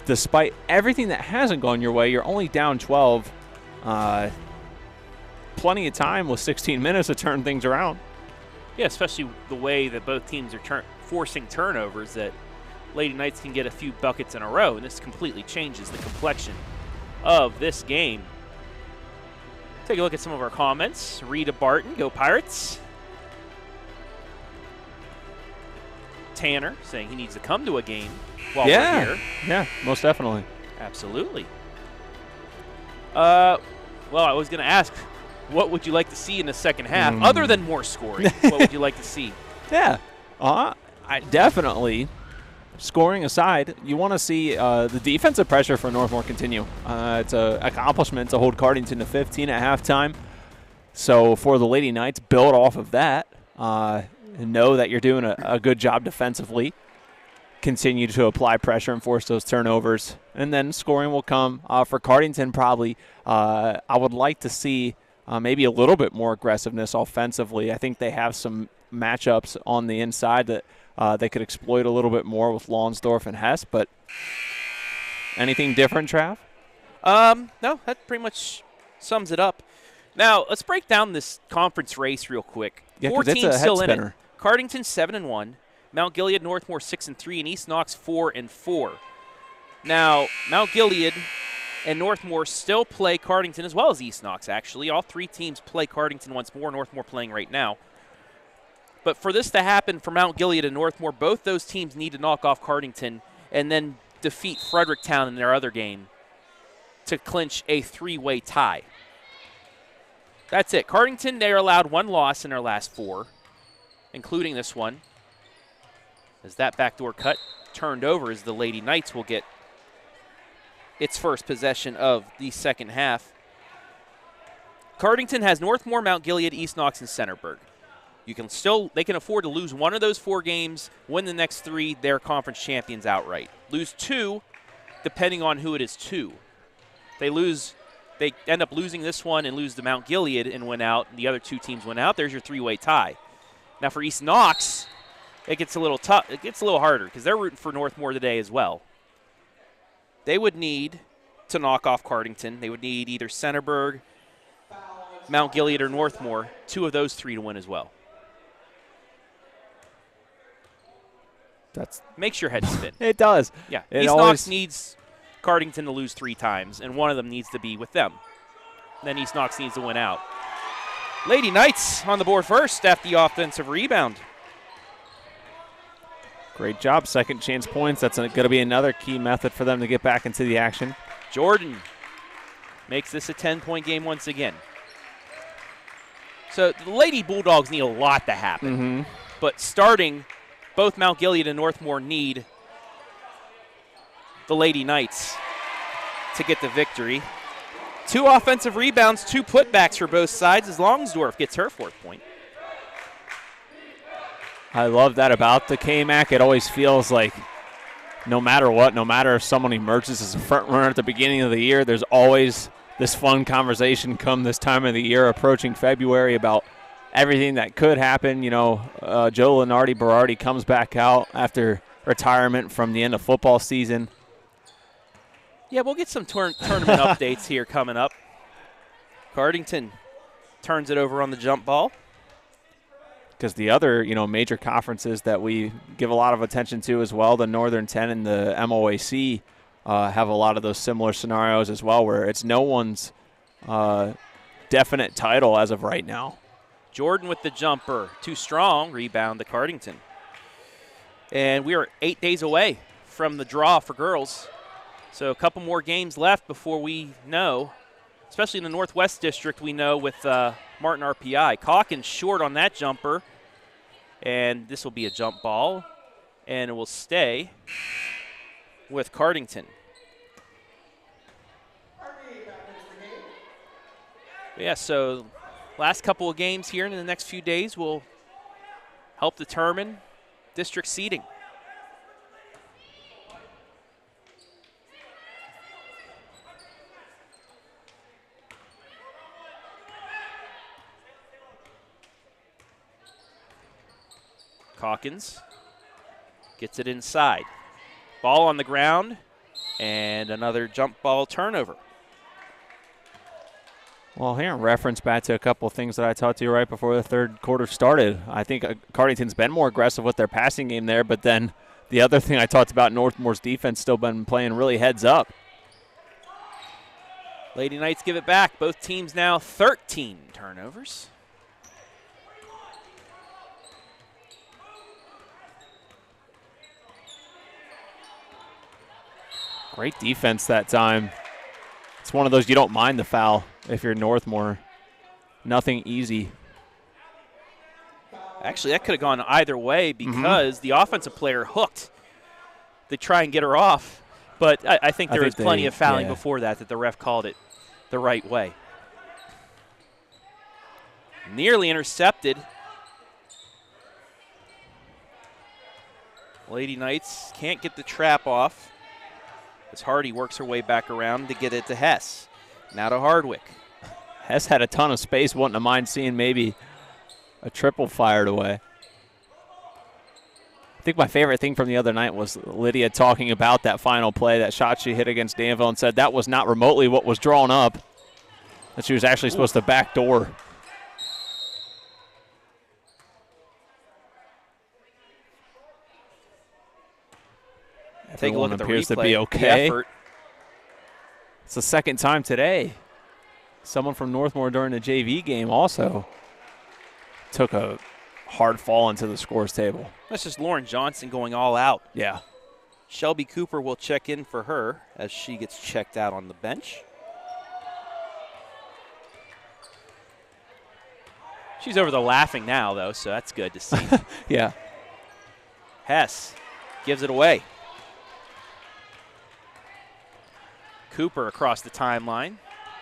despite everything that hasn't gone your way, you're only down 12. Plenty of time with 16 minutes to turn things around. Yeah, especially the way that both teams are forcing turnovers, that Lady Knights can get a few buckets in a row, and this completely changes the complexion of this game. Take a look at some of our comments. Rita Barton, go Pirates. Tanner saying he needs to come to a game while we're here. Yeah, most definitely. Absolutely. Well, I was going to ask, what would you like to see in the second half, other than more scoring? What would you like to see? Yeah, I definitely, scoring aside, you want to see the defensive pressure for Northmor continue. It's an accomplishment to hold Cardington to 15 at halftime. So for the Lady Knights, build off of that. And know that you're doing a good job defensively. Continue to apply pressure and force those turnovers. And then scoring will come for Cardington probably. I would like to see maybe a little bit more aggressiveness offensively. I think they have some matchups on the inside that they could exploit a little bit more with Lonsdorf and Hess. But anything different, Trav? No, that pretty much sums it up. Now, let's break down this conference race real quick. Yeah, 4 it's teams a still head in it. spinner. Cardington 7-1, Mount Gilead, Northmor 6-3, and East Knox 4-4. Now, Mount Gilead and Northmor still play Cardington as well as East Knox, actually. All three teams play Cardington once more. Northmor playing right now. But for this to happen for Mount Gilead and Northmor, both those teams need to knock off Cardington and then defeat Fredericktown in their other game to clinch a three-way tie. That's it. Cardington, they're allowed one loss in their last four, including this one. As that backdoor cut turned over, as the Lady Knights will get its first possession of the second half. Cardington has Northmor, Mount Gilead, East Knox, and Centerburg. They can afford to lose one of those 4 games, win the next 3, they're conference champions outright. Lose 2, depending on who it is to. They end up losing this one and lose to Mount Gilead and win out, and the other 2 teams win out. There's your 3-way tie. Now for East Knox, it gets a little tough. It gets a little harder because they're rooting for Northmor today as well. They would need to knock off Cardington. They would need either Centerburg, Mount Gilead, or Northmor, 2 of those 3 to win as well. That makes your head spin. It does. Yeah. East Knox needs Cardington to lose 3 times, and one of them needs to be with them. Then East Knox needs to win out. Lady Knights on the board first after the offensive rebound. Great job. Second chance points. That's going to be another key method for them to get back into the action. Jordan makes this a 10-point game once again. So the Lady Bulldogs need a lot to happen. But starting, both Mount Gilead and Northmor need the Lady Knights to get the victory. 2 offensive rebounds, 2 putbacks for both sides as Longsdorff gets her 4th point. I love that about the KMAC. It always feels like no matter what, no matter if someone emerges as a front runner at the beginning of the year, there's always this fun conversation come this time of the year approaching February about everything that could happen. You know, Joe Lenardi Berardi comes back out after retirement from the end of football season. Yeah, we'll get some tournament updates here coming up. Cardington turns it over on the jump ball. Because the other, major conferences that we give a lot of attention to as well, the Northern 10 and the MOAC, have a lot of those similar scenarios as well, where it's no one's definite title as of right now. Jordan with the jumper, too strong, rebound to Cardington. And we are 8 days away from the draw for girls. So a couple more games left before we know, especially in the Northwest District, we know with Martin RPI. Calkins short on that jumper, and this will be a jump ball, and it will stay with Cardington. Yeah, so last couple of games here in the next few days will help determine district seeding. Calkins gets it inside. Ball on the ground, and another jump ball turnover. Well, here, in reference back to a couple of things that I talked to you right before the third quarter started, I think Cardington's been more aggressive with their passing game there, but then the other thing I talked about, Northmore's defense still been playing really heads up. Lady Knights give it back. Both teams now 13 turnovers. Great defense that time. It's one of those you don't mind the foul if you're Northmor. Nothing easy. Actually, that could have gone either way because the offensive player hooked to try and get her off. But I think there was plenty of fouling before that the ref called it the right way. Nearly intercepted. Lady Knights can't get the trap off as Hardy works her way back around to get it to Hess. Now to Hardwick. Hess had a ton of space, wouldn't have mind seeing maybe a triple fired away. I think my favorite thing from the other night was Lydia talking about that final play, that shot she hit against Danville, and said that was not remotely what was drawn up, that she was actually supposed to backdoor. Take a look at the appears replay. to be okay. It's the second time today. Someone from Northmor during the JV game also took a hard fall into the scores table. That's just Lauren Johnson going all out. Yeah. Shelby Cooper will check in for her as she gets checked out on the bench. She's over the laughing now, though, so that's good to see. Yeah. Hess gives it away. Cooper across the timeline.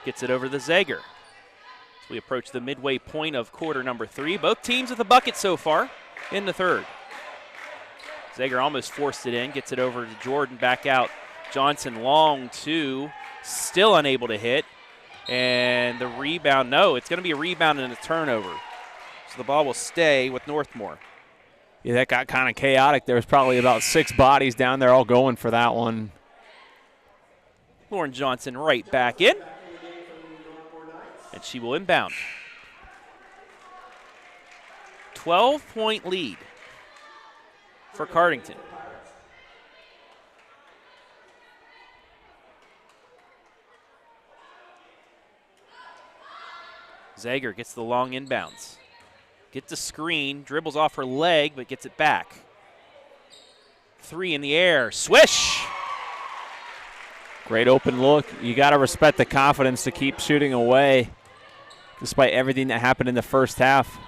Gets it over to Zager. As we approach the midway point of quarter number 3. Both teams with a bucket so far in the third. Zager almost forced it in. Gets it over to Jordan. Back out. Johnson long two. Still unable to hit. And the rebound, no, it's going to be a rebound and a turnover. So the ball will stay with Northmor. Yeah, that got kind of chaotic. There was probably about 6 bodies down there all going for that one. Lauren Johnson right back in. And she will inbound. 12-point lead for Cardington. Zager gets the long inbounds. Gets the screen, dribbles off her leg, but gets it back. 3 in the air, swish! Great open look. You got to respect the confidence to keep shooting away despite everything that happened in the first half.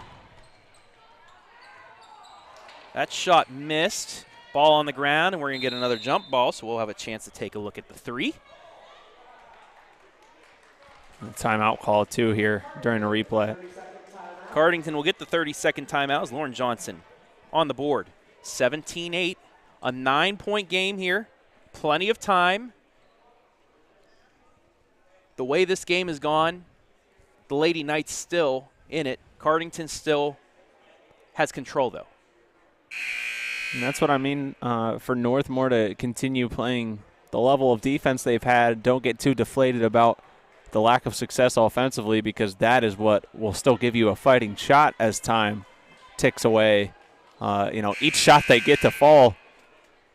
That shot missed. Ball on the ground, and we're going to get another jump ball, so we'll have a chance to take a look at the 3. Timeout call, too, here during the replay. Cardington will get the 30-second timeout as Lauren Johnson on the board. 17-8, a 9-point game here. Plenty of time. The way this game has gone, the Lady Knights still in it. Cardington still has control, though. And that's what I mean for Northmor to continue playing the level of defense they've had. Don't get too deflated about the lack of success offensively, because that is what will still give you a fighting shot as time ticks away. Each shot they get to fall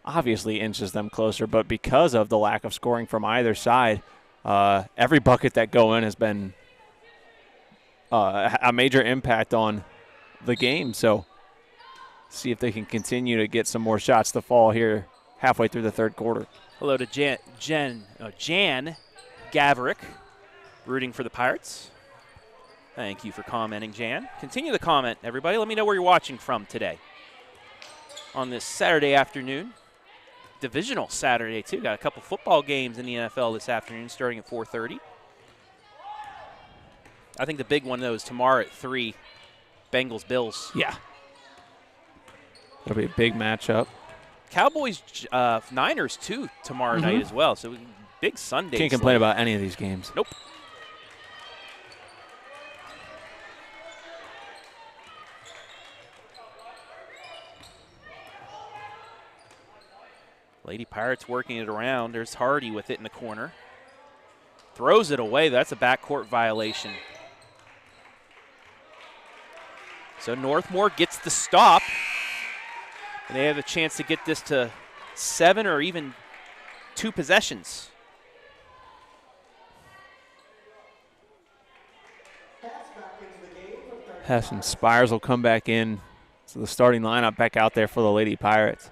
obviously inches them closer, but because of the lack of scoring from either side, every bucket that go in has been a major impact on the game. So see if they can continue to get some more shots to fall here halfway through the third quarter. Hello to Jan Gaverick, rooting for the Pirates. Thank you for commenting, Jan. Continue the comment, everybody. Let me know where you're watching from today on this Saturday afternoon. Divisional Saturday, too. Got a couple football games in the NFL this afternoon starting at 4:30. I think the big one, though, is tomorrow at 3, Bengals-Bills. Yeah. It'll be a big matchup. Cowboys-Niners, too, tomorrow night as well. So big Sunday. Can't complain about any of these games. Nope. Lady Pirates working it around. There's Hardy with it in the corner. Throws it away. That's a backcourt violation. So Northmor gets the stop. And they have a chance to get this to 7 or even 2 possessions. Hess and Spires will come back in. So the starting lineup back out there for the Lady Pirates.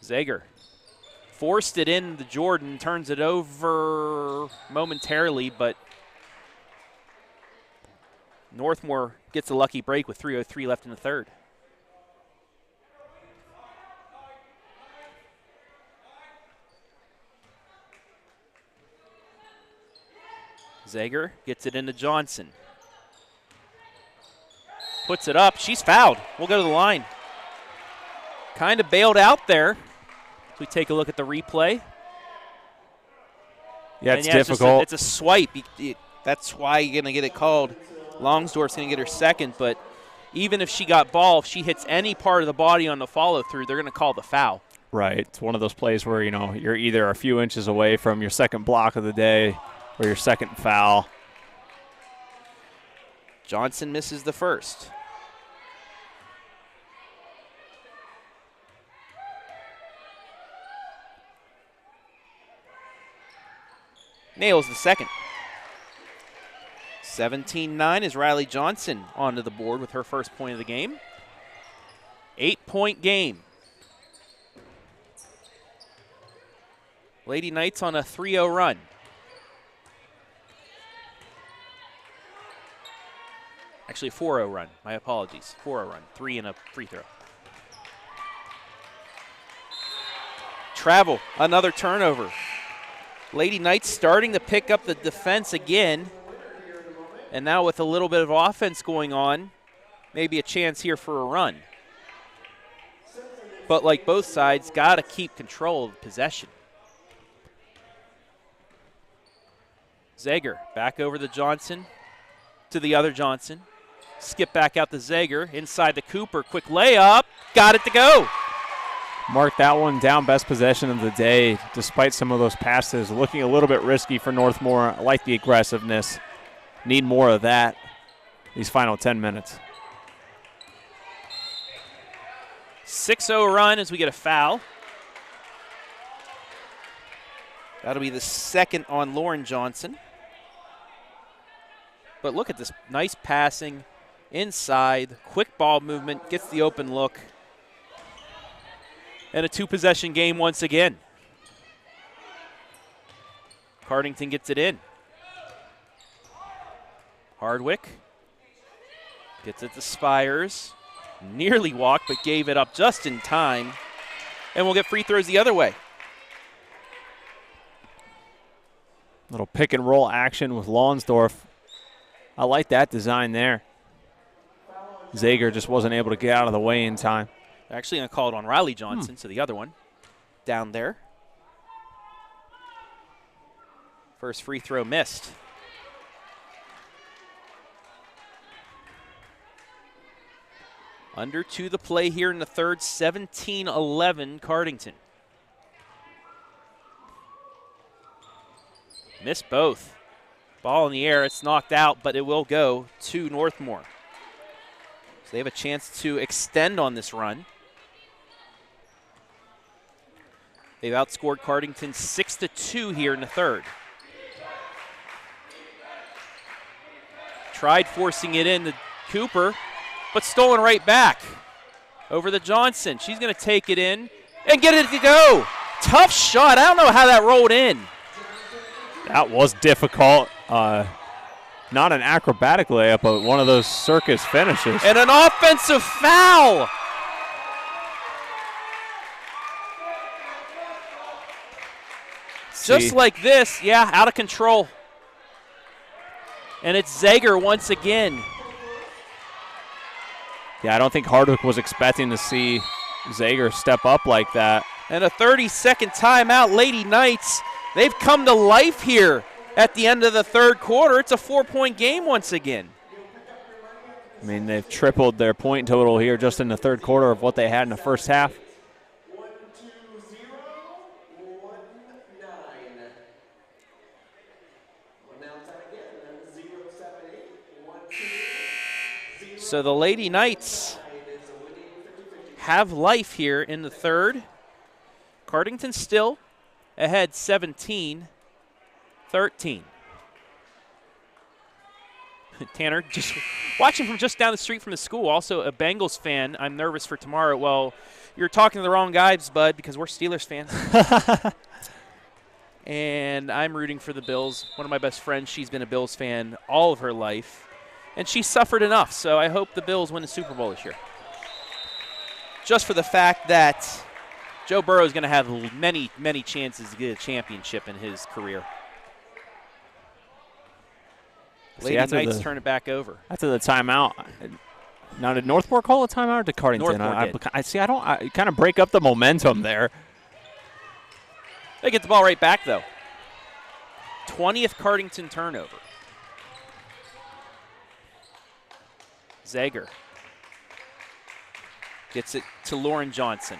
Zager forced it in to Jordan, turns it over momentarily, but Northmor gets a lucky break with 3:03 left in the third. Zager gets it into Johnson. Puts it up. She's fouled. We'll go to the line. Kind of bailed out there. If we take a look at the replay. Yeah, it's difficult. It's a swipe. That's why you're going to get it called. Longsdorf's going to get her second, but even if she got ball, if she hits any part of the body on the follow-through, they're going to call the foul. Right. It's one of those plays where, you're either a few inches away from your second block of the day or your second foul. Johnson misses the first. nails the second. 17-9 is Riley Johnson onto the board with her first point of the game. 8-point game. Lady Knights on a 3-0 run. Actually, a 4-0 run. My apologies. 4-0 run. 3 and a free throw. Travel, another turnover. Lady Knights starting to pick up the defense again. And now with a little bit of offense going on, maybe a chance here for a run. But like both sides, got to keep control of possession. Zager back over to Johnson, to the other Johnson. Skip back out to Zager, inside to Cooper. Quick layup, got it to go. Mark that one down, best possession of the day, despite some of those passes. Looking a little bit risky for Northmor. I like the aggressiveness. Need more of that these final 10 minutes. 6-0 run as we get a foul. That'll be the second on Lauren Johnson. But look at this nice passing inside, quick ball movement, gets the open look. And a two-possession game once again. Cardington gets it in. Hardwick gets it to Spires. Nearly walked, but gave it up just in time. And we'll get free throws the other way. Little pick and roll action with Lonsdorf. I like that design there. Zager just wasn't able to get out of the way in time. Actually going to call it on Riley Johnson, so the other one down there. First free throw missed. Under 2 the play here in the third, 17-11 Cardington. Missed both. Ball in the air, it's knocked out, but it will go to Northmor. So they have a chance to extend on this run. They've outscored Cardington 6-2 here in the third. Tried forcing it in to Cooper, but stolen right back. Over to Johnson. She's going to take it in and get it to go. Tough shot. I don't know how that rolled in. That was difficult. Not an acrobatic layup, but one of those circus finishes. And an offensive foul. Just like this, yeah, out of control. And it's Zager once again. Yeah, I don't think Hardwick was expecting to see Zager step up like that. And a 30-second timeout. Lady Knights, they've come to life here at the end of the third quarter. It's a 4-point game once again. I mean, they've tripled their point total here just in the third quarter of what they had in the first half. So the Lady Knights have life here in the third. Cardington still ahead 17-13. Tanner, just watching from just down the street from the school, also a Bengals fan. I'm nervous for tomorrow. Well, you're talking to the wrong guys, bud, because we're Steelers fans. And I'm rooting for the Bills. One of my best friends, she's been a Bills fan all of her life. And she suffered enough, so I hope the Bills win the Super Bowl this year. Just for the fact that Joe Burrow is going to have many, many chances to get a championship in his career. Lady Knights turn it back over. After the timeout. Now, did Northmor call a timeout or did Cardington? I kind of break up the momentum there. They get the ball right back, though. 20th Cardington turnover. Zager gets it to Lauren Johnson.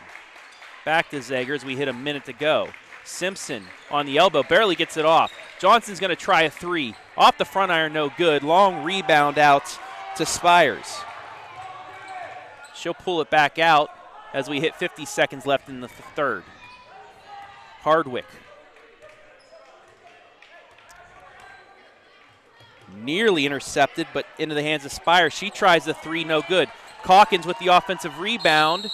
Back to Zager as we hit a minute to go. Simpson on the elbow, barely gets it off. Johnson's going to try a three. Off the front iron, no good. Long rebound out to Spires. She'll pull it back out as we hit 50 seconds left in the third. Hardwick Nearly intercepted, but into the hands of Spire. She tries the three, no good. Calkins with the offensive rebound,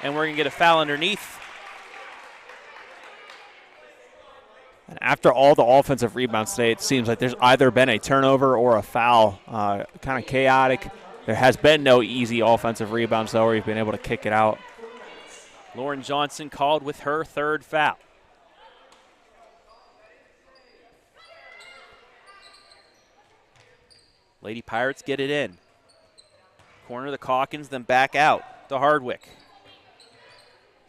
and we're going to get a foul underneath. And after all the offensive rebounds today, it seems like there's either been a turnover or a foul. Kind of chaotic. There has been no easy offensive rebounds, though, where you've been able to kick it out. Lauren Johnson called with her third foul. Lady Pirates get it in. Corner to Calkins, then back out to Hardwick.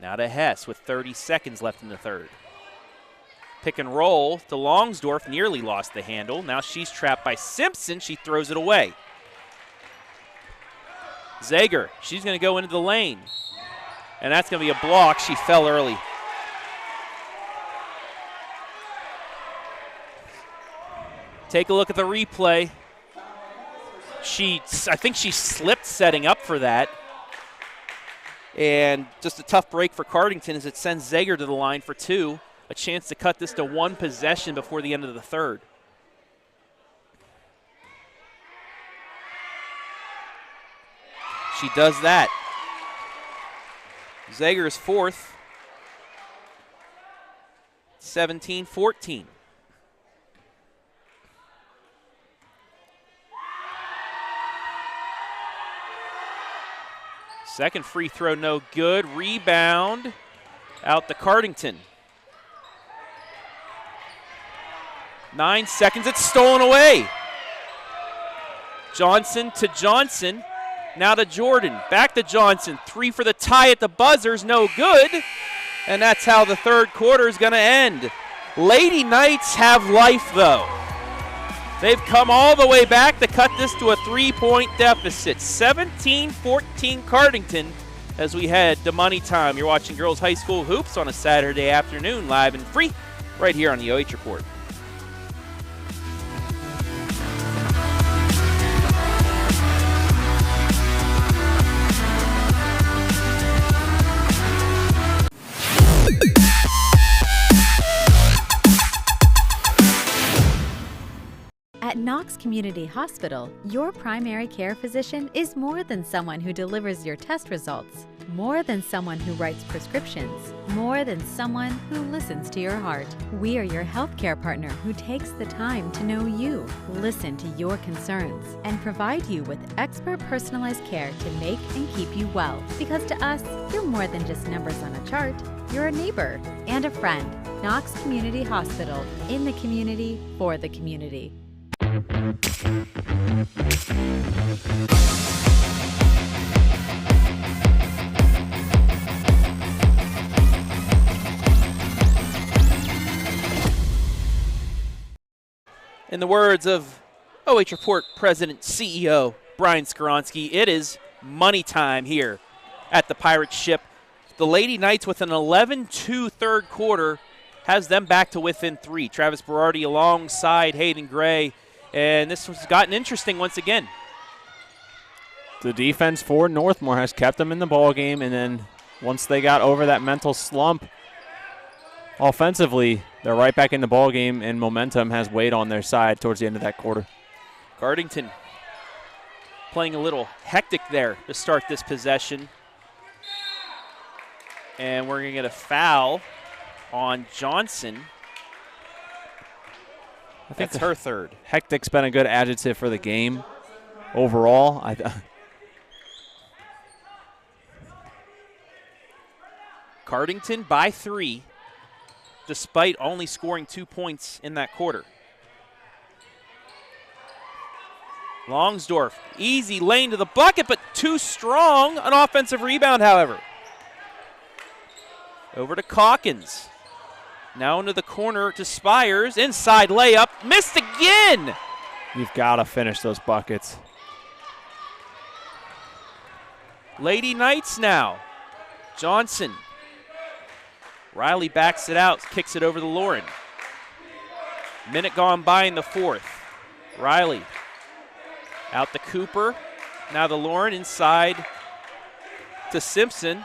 Now to Hess with 30 seconds left in the third. Pick and roll to Longsdorf, nearly lost the handle. Now she's trapped by Simpson. She throws it away. Zager, she's going to go into the lane. And that's going to be a block. She fell early. Take a look at the replay. I think she slipped setting up for that. And just a tough break for Cardington as it sends Zager to the line for two. A chance to cut this to one possession before the end of the third. She does that. Zager's fourth. 17-14. Second free throw, no good. Rebound out to Cardington. 9 seconds, it's stolen away. Johnson to Johnson. Now to Jordan. Back to Johnson. Three for the tie at the buzzers, no good. And that's how the third quarter is going to end. Lady Knights have life, though. They've come all the way back to cut this to a 3-point deficit. 17-14 Cardington as we head to money time. You're watching Girls High School Hoops on a Saturday afternoon, live and free, right here on the OH Report. At Knox Community Hospital, your primary care physician is more than someone who delivers your test results, more than someone who writes prescriptions, more than someone who listens to your heart. We are your healthcare partner who takes the time to know you, listen to your concerns, and provide you with expert personalized care to make and keep you well. Because to us, you're more than just numbers on a chart. You're a neighbor and a friend. Knox Community Hospital, in the community, for the community. In the words of OH Report President CEO Brian Skoronsky, it is money time here at the Pirate Ship. The Lady Knights with an 11-2 third quarter has them back to within three. Travis Berardi alongside Hayden Gray. And this has gotten interesting once again. The defense for Northmor has kept them in the ball game, and then once they got over that mental slump, offensively, they're right back in the ball game, and momentum has weighed on their side towards the end of that quarter. Cardington playing a little hectic there to start this possession. And we're going to get a foul on Johnson. I think that's her third. Hectic's been a good adjective for the game overall. Cardington by 3, despite only scoring 2 points in that quarter. Longsdorf, easy lane to the bucket, but too strong. An offensive rebound, however. Over to Calkins. Now into the corner to Spires. Inside layup. Missed again. You've got to finish those buckets. Lady Knights now. Johnson. Riley backs it out. Kicks it over to Lauren. Minute gone by in the fourth. Riley out to Cooper. Now to Lauren inside to Simpson.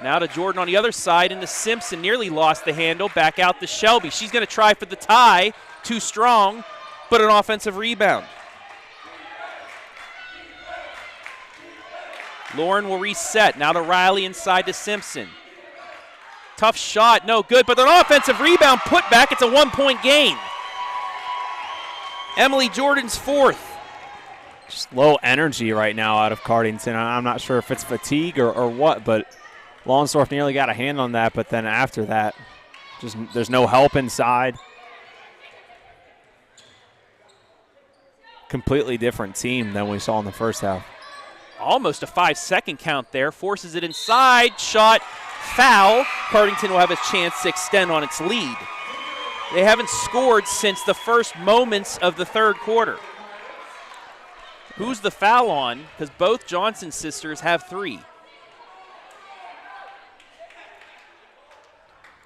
Now to Jordan on the other side into Simpson. Nearly lost the handle. Back out to Shelby. She's going to try for the tie. too strong, but an offensive rebound. Lauren will reset. Now to Riley inside to Simpson. Tough shot, no good, but an offensive rebound put back. It's a 1-point gain. Emily Jordan's fourth. Just low energy right now out of Cardington. I'm not sure if it's fatigue or what, but Lawnsdorf nearly got a hand on that, but then after that, just there's no help inside. Completely different team than we saw in the first half. Almost a 5-second count there. Forces it inside. Shot. Foul. Cardington will have a chance to extend on its lead. They haven't scored since the first moments of the third quarter. Who's the foul on? Because both Johnson sisters have 3.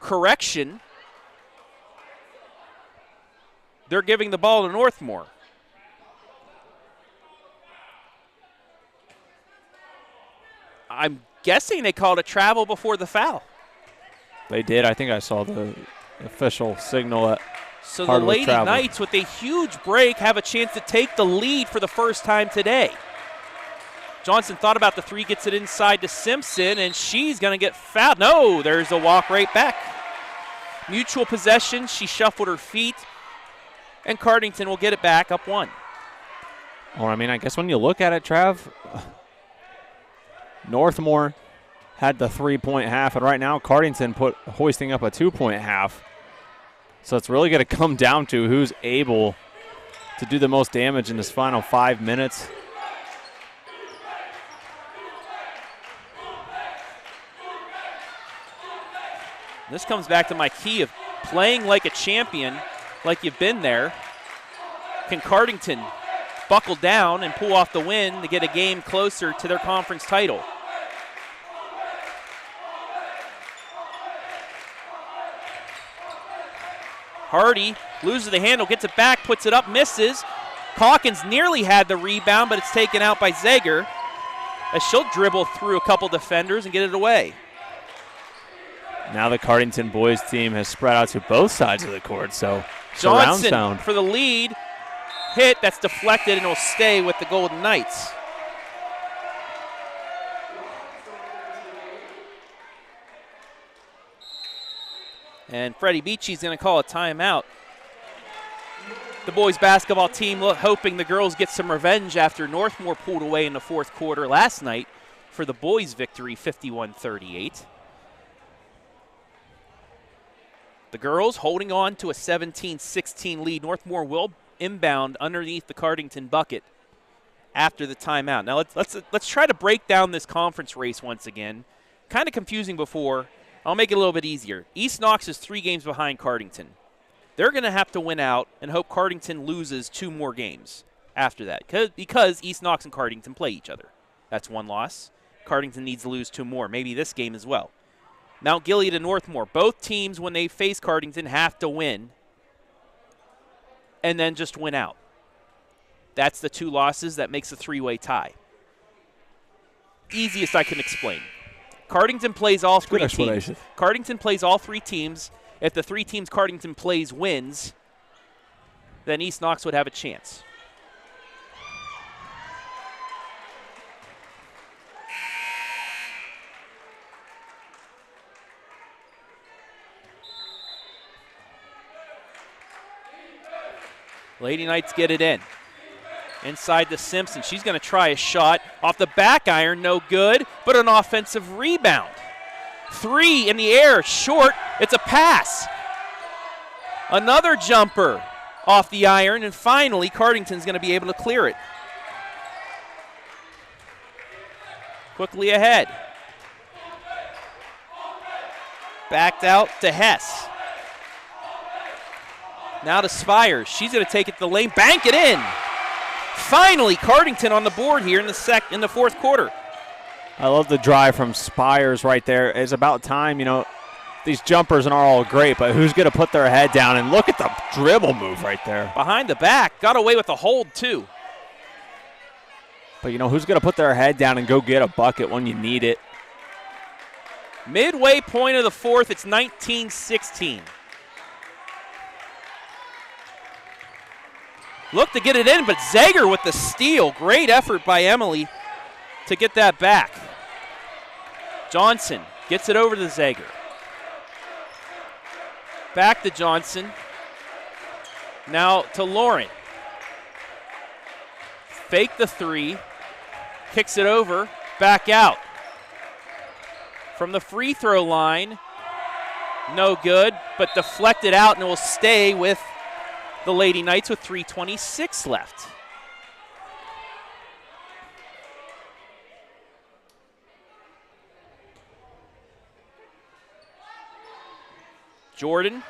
Correction. They're giving the ball to Northmor. I'm guessing they called a travel before the foul. They did. I think I saw the official signal at So the Lady Knights, with a huge break, have a chance to take the lead for the first time today. Johnson thought about the 3, gets it inside to Simpson, and she's going to get fouled. No, there's a walk right back. Mutual possession. She shuffled her feet, and Cardington will get it back up 1. Well, I mean, I guess when you look at it, Trav, Northmor had the 3-point half, and right now Cardington hoisting up a 2-point half. So it's really going to come down to who's able to do the most damage in this final 5 minutes. This comes back to my key of playing like a champion, like you've been there. Can Cardington buckle down and pull off the win to get a game closer to their conference title? Hardy loses the handle, gets it back, puts it up, misses. Calkins nearly had the rebound, but it's taken out by Zager as she'll dribble through a couple defenders and get it away. Now the Cardington boys team has spread out to both sides of the court, so Johnson surround sound for the lead. Hit, that's deflected, and will stay with the Golden Knights. And Freddie Beachy's going to call a timeout. The boys basketball team hoping the girls get some revenge after Northmor pulled away in the fourth quarter last night for the boys' victory, 51-38. The girls holding on to a 17-16 lead. Northmor will inbound underneath the Cardington bucket after the timeout. Now let's try to break down this conference race once again. Kind of confusing before. I'll make it a little bit easier. East Knox is 3 games behind Cardington. They're going to have to win out and hope Cardington loses 2 more games after that because East Knox and Cardington play each other. That's 1 loss. Cardington needs to lose 2 more, maybe this game as well. Mount Gilead and Northmor, both teams when they face Cardington have to win and then just win out. That's the 2 losses that makes a 3-way tie. Easiest I can explain. Cardington plays all 3 teams. Cardington plays all 3 teams. If the 3 teams Cardington plays wins, then East Knox would have a chance. Lady Knights get it in. Inside to Simpson. She's going to try a shot. Off the back iron, no good, but an offensive rebound. 3 in the air, short. It's a pass. Another jumper off the iron, and finally Cardington's going to be able to clear it. Quickly ahead. Backed out to Hess. Now to Spires. She's going to take it to the lane, bank it in. Finally, Cardington on the board here in the fourth quarter. I love the drive from Spires right there. It's about time, these jumpers are all great, but who's going to put their head down? And look at the dribble move right there. Behind the back. Got away with a hold, too. But, who's going to put their head down and go get a bucket when you need it? Midway point of the fourth, it's 19-16. Look to get it in, but Zager with the steal. Great effort by Emily to get that back. Johnson gets it over to Zager. Back to Johnson. Now to Lauren. Fake the three. Kicks it over. Back out. From the free throw line. No good, but deflected out, and it will stay with the Lady Knights with 3:26 left. Jordan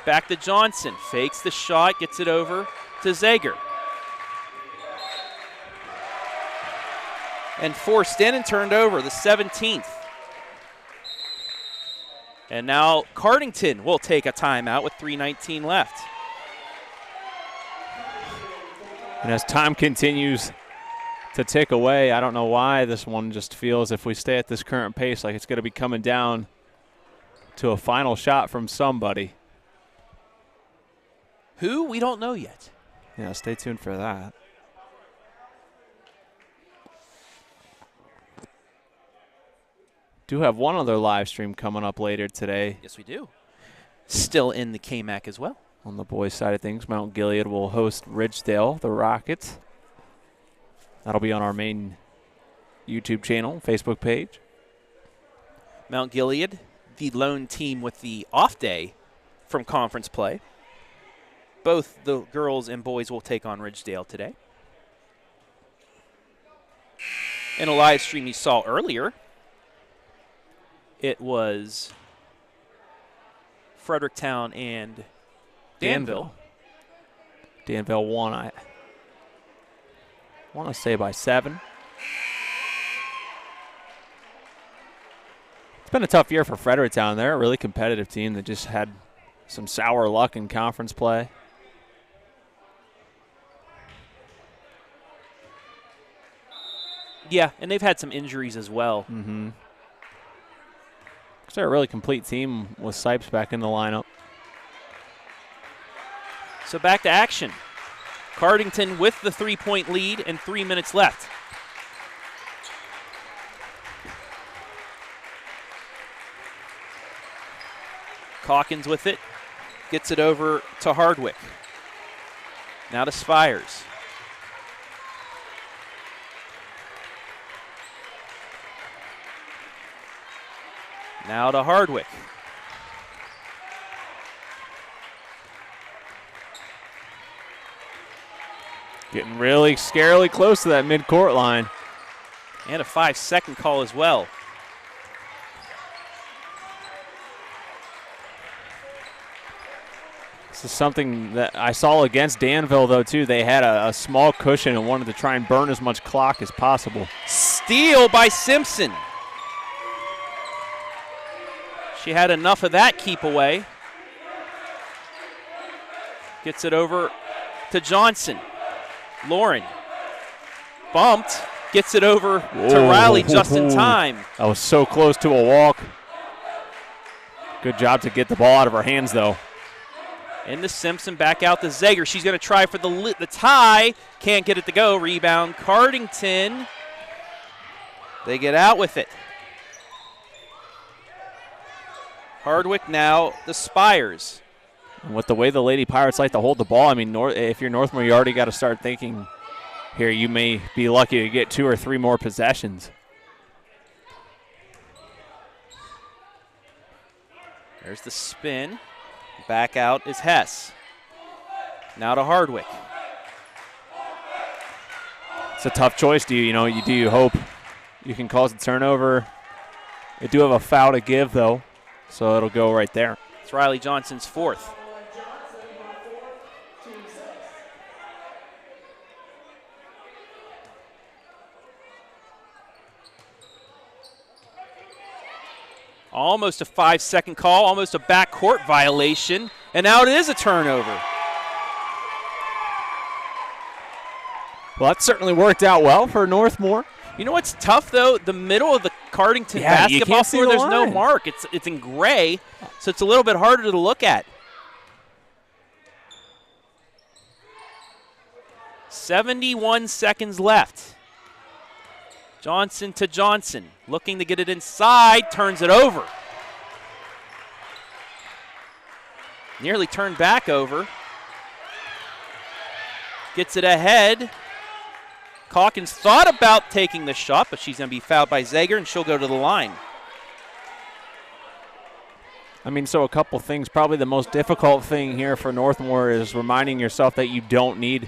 back to Johnson. Fakes the shot, gets it over to Zager. And forced in and turned over, the 17th. And now Cardington will take a timeout with 3:19 left. And as time continues to tick away, I don't know why this one just feels, if we stay at this current pace, like it's going to be coming down to a final shot from somebody. Who? We don't know yet. Yeah, stay tuned for that. Do have one other live stream coming up later today. Yes, we do. Still in the KMAC as well. On the boys' side of things, Mount Gilead will host Ridgedale, the Rockets. That'll be on our main YouTube channel, Facebook page. Mount Gilead, the lone team with the off day from conference play. Both the girls and boys will take on Ridgedale today. In a live stream you saw earlier, it was Fredericktown and Danville. Danville won, I want to say by 7. It's been a tough year for Fredericktown. They're a really competitive team that just had some sour luck in conference play. Yeah, and they've had some injuries as well. Mm-hmm. They're a really complete team with Sipes back in the lineup. So back to action. Cardington with the 3-point lead and 3 minutes left. Calkins with it. Gets it over to Hardwick. Now to Spires. Now to Hardwick. Getting really scarily close to that mid-court line. And a 5-second call as well. This is something that I saw against Danville, though, too. They had a small cushion and wanted to try and burn as much clock as possible. Steal by Simpson. She had enough of that keep away. Gets it over to Johnson. Lauren bumped, gets it over to Riley just in time. That was so close to a walk. Good job to get the ball out of her hands, though. Into Simpson, back out to Zager. She's going to try for the tie. Can't get it to go. Rebound, Cardington. They get out with it. Hardwick now the Spires. And with the way the Lady Pirates like to hold the ball, I mean, if you're Northmor, you already got to start thinking here you may be lucky to get 2 or 3 more possessions. There's the spin. Back out is Hess. Now to Hardwick. It's a tough choice. Do you hope you can cause a turnover? They do have a foul to give, though, so it'll go right there. It's Riley Johnson's 4th. Almost a 5-second call, almost a backcourt violation, and now it is a turnover. Well, that certainly worked out well for Northmor. You know what's tough, though? The middle of the Cardington basketball floor, there's no mark. It's in gray, so it's a little bit harder to look at. 71 seconds left. Johnson to Johnson, looking to get it inside, turns it over. Nearly turned back over. Gets it ahead. Calkins thought about taking the shot, but she's going to be fouled by Zager, and she'll go to the line. I mean, so a couple things. Probably the most difficult thing here for Northmor is reminding yourself that you don't need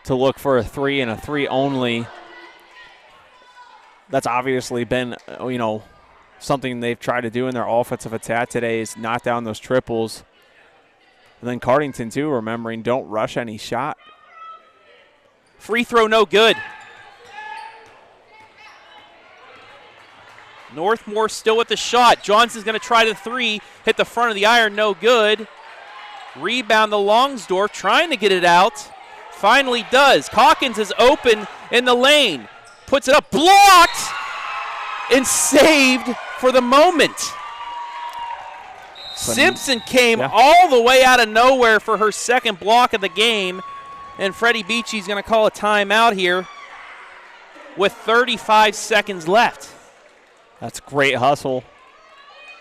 to look for a 3 and a 3 only. That's obviously been, something they've tried to do in their offensive attack today is knock down those triples. And then Cardington, too, remembering don't rush any shot. Free throw no good. Northmor still with the shot. Johnson's going to try the 3. Hit the front of the iron, no good. Rebound to Longsdorf, trying to get it out. Finally does. Calkins is open in the lane. Puts it up, blocked, and saved for the moment. Simpson came all the way out of nowhere for her second block of the game, and Freddie Beachy's going to call a timeout here with 35 seconds left. That's great hustle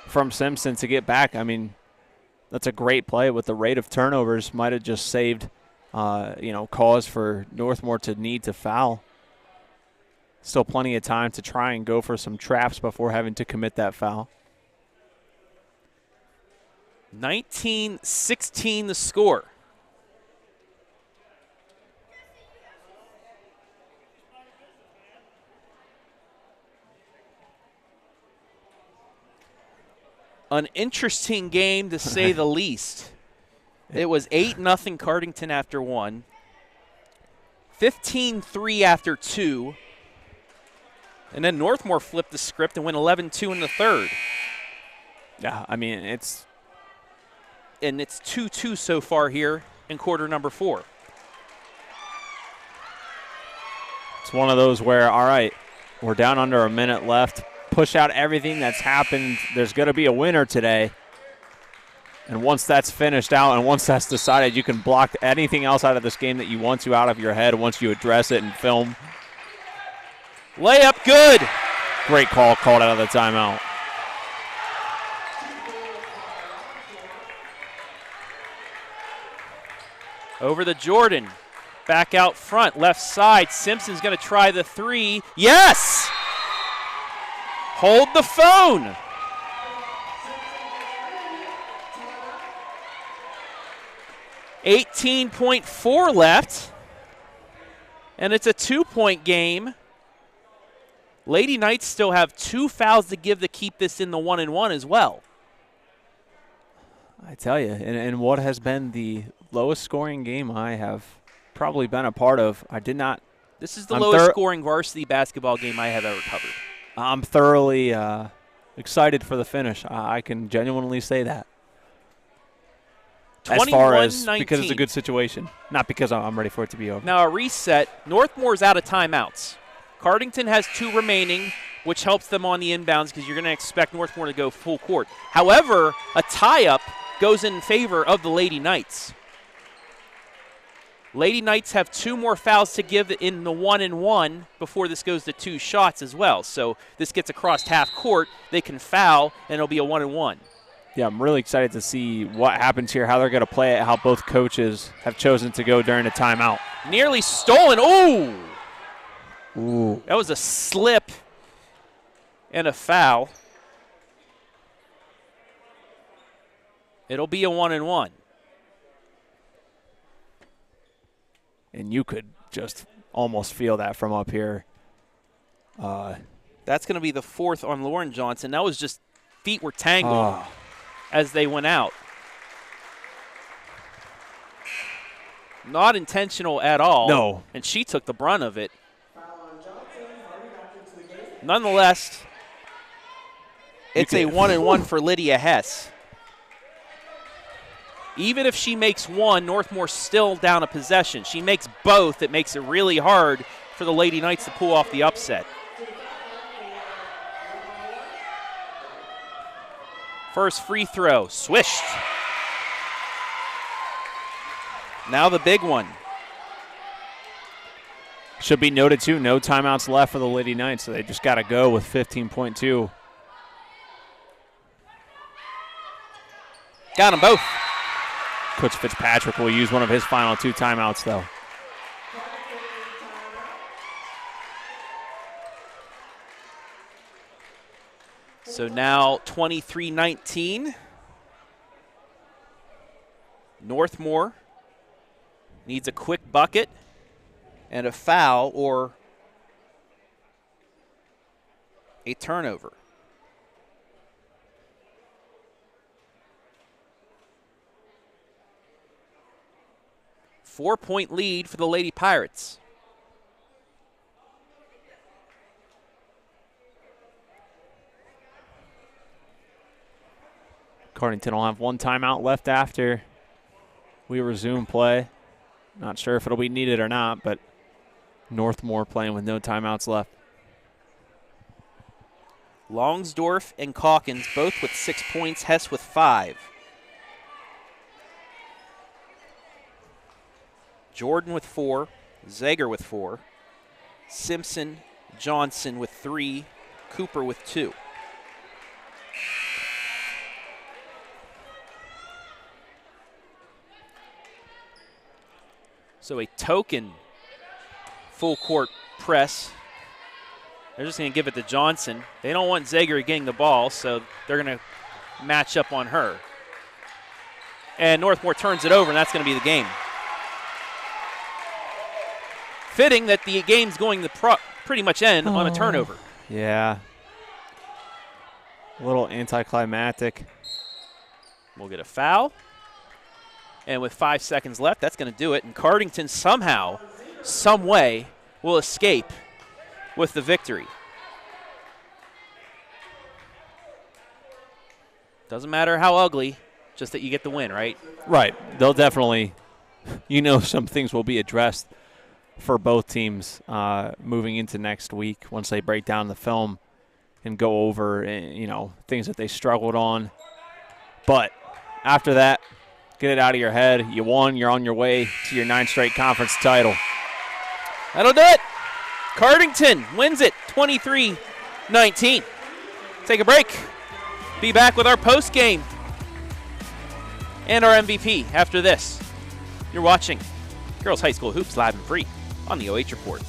from Simpson to get back. I mean, that's a great play with the rate of turnovers. Might have just saved, cause for Northmor to need to foul. Still plenty of time to try and go for some traps before having to commit that foul. 19-16 the score. An interesting game, to say the least. It was 8-0 Cardington after 1. 15-3 after 2. And then Northmor flipped the script and went 11-2 in the third. Yeah, I mean, it's 2-2 so far here in quarter number 4. It's one of those where, all right, we're down under a minute left. Push out everything that's happened. There's going to be a winner today. And once that's finished out and once that's decided, you can block anything else out of this game that you want to out of your head once you address it and film. Layup good. Great call called out of the timeout. Over to Jordan. Back out front, left side. Simpson's going to try the 3. Yes! Hold the phone. .4 left. And it's a 2-point game. Lady Knights still have 2 fouls to give to keep this in the 1-1 as well. I tell you, in what has been the lowest scoring game I have probably been a part of, This is the lowest scoring varsity basketball game I have ever covered. I'm thoroughly excited for the finish. I can genuinely say that. As far as because it's a good situation, not because I'm ready for it to be over. Now a reset. Northmore's out of timeouts. Cardington has 2 remaining, which helps them on the inbounds because you're going to expect Northmor to go full court. However, a tie-up goes in favor of the Lady Knights. Lady Knights have 2 more fouls to give in the 1-1 before this goes to 2 shots as well. So this gets across half court. They can foul, and it'll be a 1-1. Yeah, I'm really excited to see what happens here, how they're going to play it, how both coaches have chosen to go during a timeout. Nearly stolen. Ooh! Ooh. That was a slip and a foul. It'll be a 1-1. And you could just almost feel that from up here. That's going to be the 4th on Lauren Johnson. That was just feet were tangled as they went out. Not intentional at all. No. And she took the brunt of it. Nonetheless, it's a 1-1 for Lydia Hess. Even if she makes 1, Northmor's still down a possession. She makes both. It makes it really hard for the Lady Knights to pull off the upset. First free throw, swished. Now the big one. Should be noted, too, no timeouts left for the Lady Knights, so they just got to go with 15.2. Got them both. Coach Fitzpatrick will use one of his final 2 timeouts, though. So now 23-19. Northmor needs a quick bucket and a foul or a turnover. Four-point lead for the Lady Pirates. Cardington will have 1 timeout left after we resume play. Not sure if it'll be needed or not, but Northmor playing with no timeouts left. Longsdorf and Calkins both with 6 points, Hess with 5. Jordan with 4, Zager with 4, Simpson, Johnson with 3, Cooper with 2. So a token full court press. They're just going to give it to Johnson. They don't want Zager getting the ball, so they're going to match up on her. And Northmor turns it over, and that's going to be the game. Fitting that the game's going to pretty much end on a turnover. Yeah. A little anticlimactic. We'll get a foul. And with 5 seconds left, that's going to do it. And Cardington somehow, some way, will escape with the victory. Doesn't matter how ugly, just that you get the win, right? Right. They'll definitely, some things will be addressed for both teams moving into next week once they break down the film and go over, things that they struggled on. But after that, get it out of your head. You won. You're on your way to your 9th straight conference title. That'll do it. Cardington wins it 23-19. Take a break. Be back with our post game and our MVP after this. You're watching Girls High School Hoops live and free on the OH Report.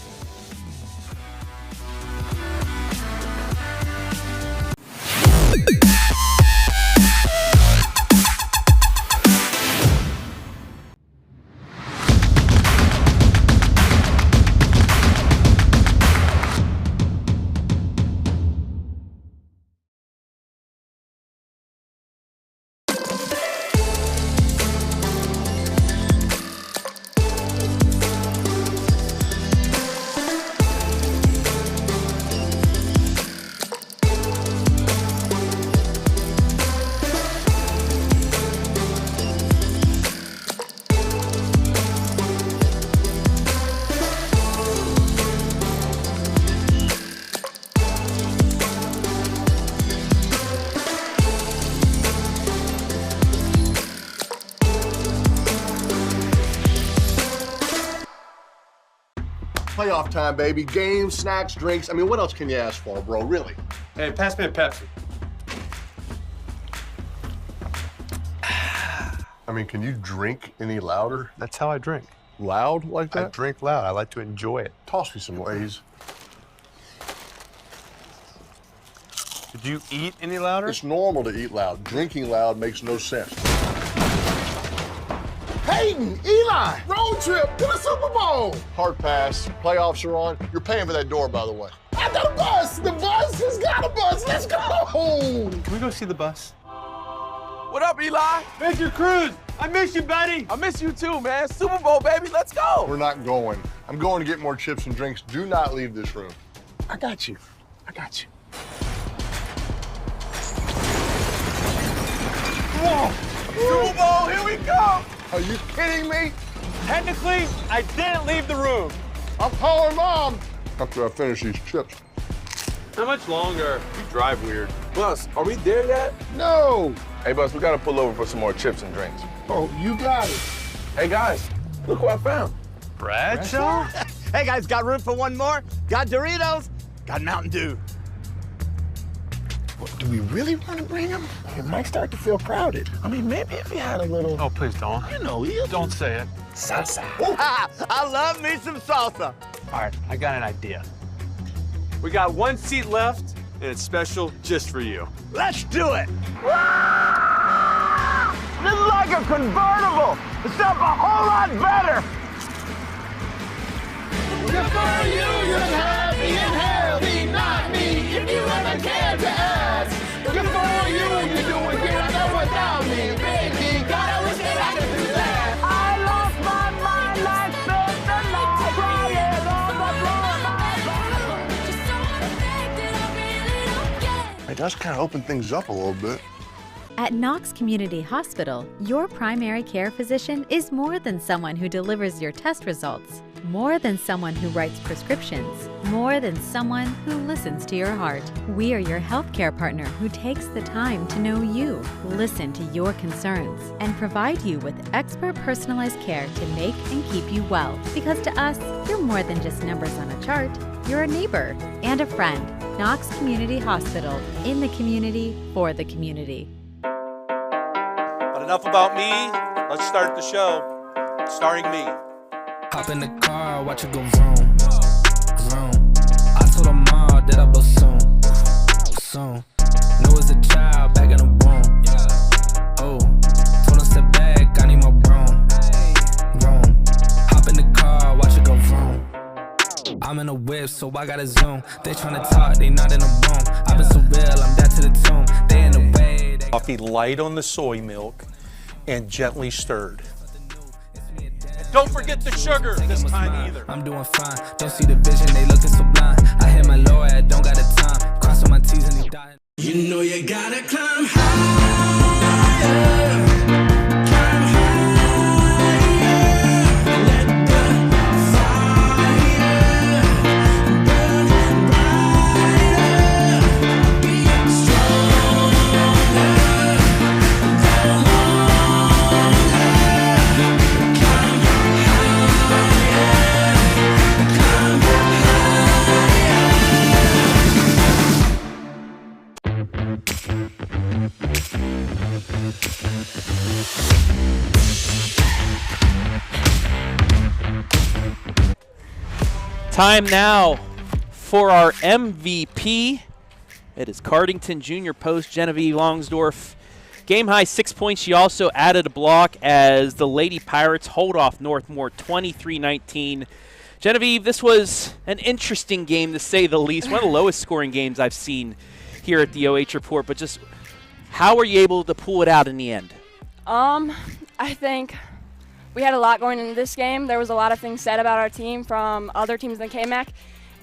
Playoff time, baby. Games, snacks, drinks. I mean, what else can you ask for, bro? Really? Hey, pass me a Pepsi. I mean, can you drink any louder? That's how I drink. Loud like that? I drink loud. I like to enjoy it. Toss me some Lays. Did you eat any louder? It's normal to eat loud. Drinking loud makes no sense. Peyton, Eli, road trip to the Super Bowl. Hard pass. Playoffs are on. You're paying for that door, by the way. I got a bus. The bus has got a bus. Let's go. Can we go see the bus? What up, Eli? Mr. Cruz, I miss you, buddy. I miss you too, man. Super Bowl, baby. Let's go. We're not going. I'm going to get more chips and drinks. Do not leave this room. I got you. I got you. Whoa. Super Bowl, here we go. Are you kidding me? Technically, I didn't leave the room. I'm calling Mom after I finish these chips. How much longer? You drive weird. Bus, are we there yet? No. Hey, Bus, we gotta pull over for some more chips and drinks. Oh, you got it. Hey, guys, look what I found. Bradshaw? Hey, guys, got room for one more? Got Doritos? Got Mountain Dew. Well, do we really want to bring him? It might start to feel crowded. I mean, maybe if we had a little... Oh, please don't. You know, Don't say it. salsa. I love me some salsa. All right, I got an idea. We got one seat left, and it's special just for you. Let's do it. This is like a convertible, except a whole lot better. Good for you, you're happy and healthy, not me, if you ever cared to ask. Good for you, you're doing great, I know without me, baby, God, I wish that I could do that. I lost my mind like this and I'm crying on the floor. It does kind of open things up a little bit. At Knox Community Hospital, your primary care physician is more than someone who delivers your test results, more than someone who writes prescriptions, more than someone who listens to your heart. We are your healthcare partner who takes the time to know you, listen to your concerns, and provide you with expert personalized care to make and keep you well. Because to us, you're more than just numbers on a chart. You're a neighbor and a friend. Knox Community Hospital, in the community, for the community. But enough about me. Let's start the show. Starring me. Hop in the car, watch it go vroom, vroom. I told her mom that I blow soon, soon. Knew as a child, back in the womb. Oh, told her step back, I need my broom, vroom. Hop in the car, watch it go vroom. I'm in a whip, so I gotta zoom. They tryna talk, they not in the room. I've been so real, I'm dead to the tomb. They in the way. Coffee light on the soy milk and gently stirred. Don't forget the sugar this time either. I'm doing fine. Don't see the vision, they looking so blind. I hit my lawyer, don't got the time. Crossing my T's and he dying. You know you gotta climb higher. Climb higher. Let the fire burn brighter. Be stronger. Go Time now for our MVP. It is Cardington Junior post Genevieve Longsdorf. Game high 6 points. She also added a block as the Lady Pirates hold off Northmor 23-19. Genevieve, this was an interesting game to say the least. One of the lowest scoring games I've seen here at the OH Report. But just how were you able to pull it out in the end? I think we had a lot going into this game. There was a lot of things said about our team from other teams in the KMAC,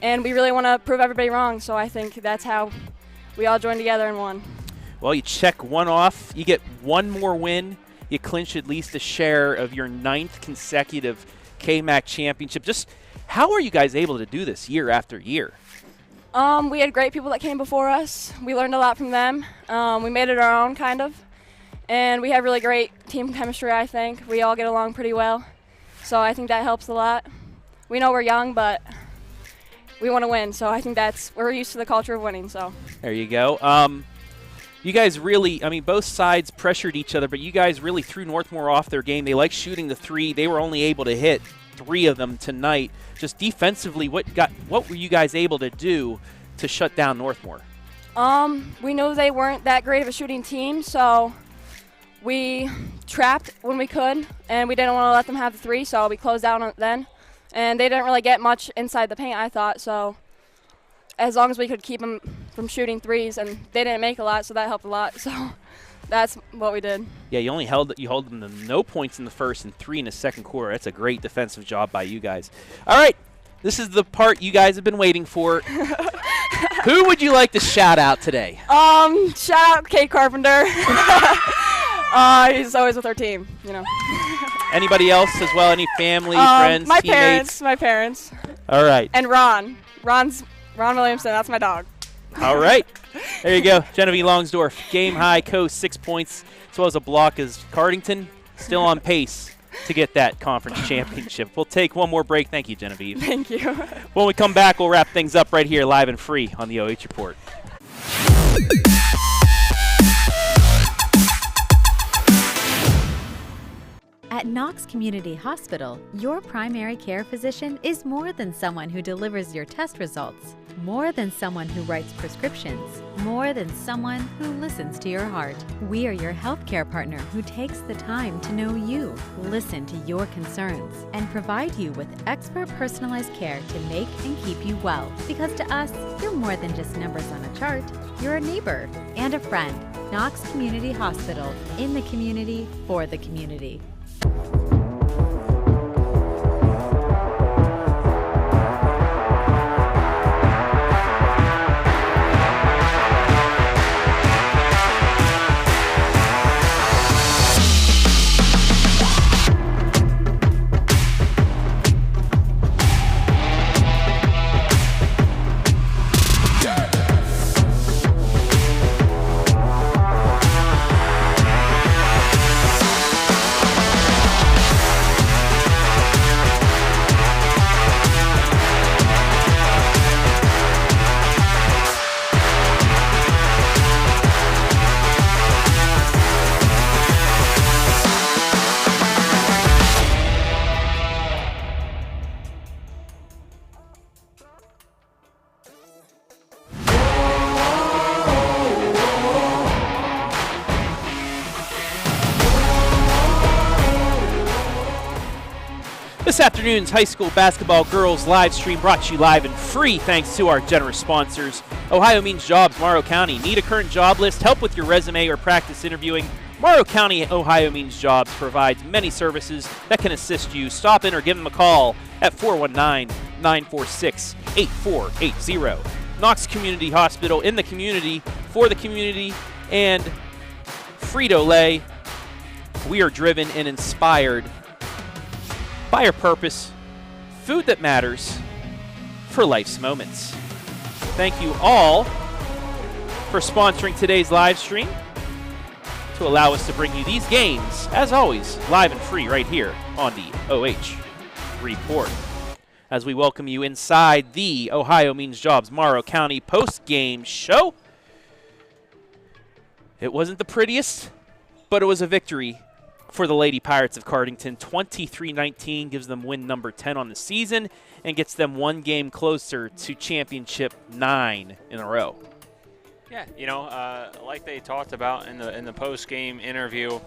and we really want to prove everybody wrong. So I think that's how we all joined together and won. Well, you check one off. You get one more win. You clinch at least a share of your 9th consecutive KMAC championship. Just how are you guys able to do this year after year? We had great people that came before us. We learned a lot from them. We made it our own, kind of. And we have really great team chemistry, I think. We all get along pretty well. So I think that helps a lot. We know we're young, but we want to win. So I think we're used to the culture of winning. So there you go. You guys really, both sides pressured each other, but you guys really threw Northmor off their game. They like shooting the three. They were only able to hit 3 of them tonight. Just defensively, what were you guys able to do to shut down Northmor? We knew they weren't that great of a shooting team, so we trapped when we could, and we didn't want to let them have the 3, so we closed down on it then. And they didn't really get much inside the paint, I thought, so as long as we could keep them from shooting 3s, and they didn't make a lot, so that helped a lot. So that's what we did. Yeah, you held them to no points in the first and 3 in the second quarter. That's a great defensive job by you guys. All right, this is the part you guys have been waiting for. Who would you like to shout out today? Shout out Kate Carpenter. He's always with our team, you know. Anybody else as well? Any family, friends, teammates? My parents. All right. And Ron Williamson, that's my dog. All right. There you go. Genevieve Longsdorf, game high, coast 6 points, as well as a block as Cardington still on pace to get that conference championship. We'll take one more break. Thank you, Genevieve. Thank you. When we come back, we'll wrap things up right here live and free on the OH Report. At Knox Community Hospital, your primary care physician is more than someone who delivers your test results, more than someone who writes prescriptions, more than someone who listens to your heart. We are your healthcare partner who takes the time to know you, listen to your concerns, and provide you with expert personalized care to make and keep you well. Because to us, you're more than just numbers on a chart. You're a neighbor and a friend. Knox Community Hospital, in the community, for the community. This afternoon's high school basketball girls live stream brought to you live and free thanks to our generous sponsors. Ohio Means Jobs, Morrow County. Need a current job list, help with your resume, or practice interviewing? Morrow County Ohio Means Jobs provides many services that can assist you. Stop in or give them a call at 419-946-8480. Knox Community Hospital, in the community, for the community, and Frito Lay. We are driven and inspired by our purpose, food that matters for life's moments. Thank you all for sponsoring today's live stream to allow us to bring you these games, as always, live and free right here on the OH Report. As we welcome you inside the Ohio Means Jobs Morrow County post-game show. It wasn't the prettiest, but it was a victory for the Lady Pirates of Cardington. 23-19 gives them win number 10 on the season and gets them one game closer to championship 9 in a row. Yeah, you know, like they talked about in the post-game interview,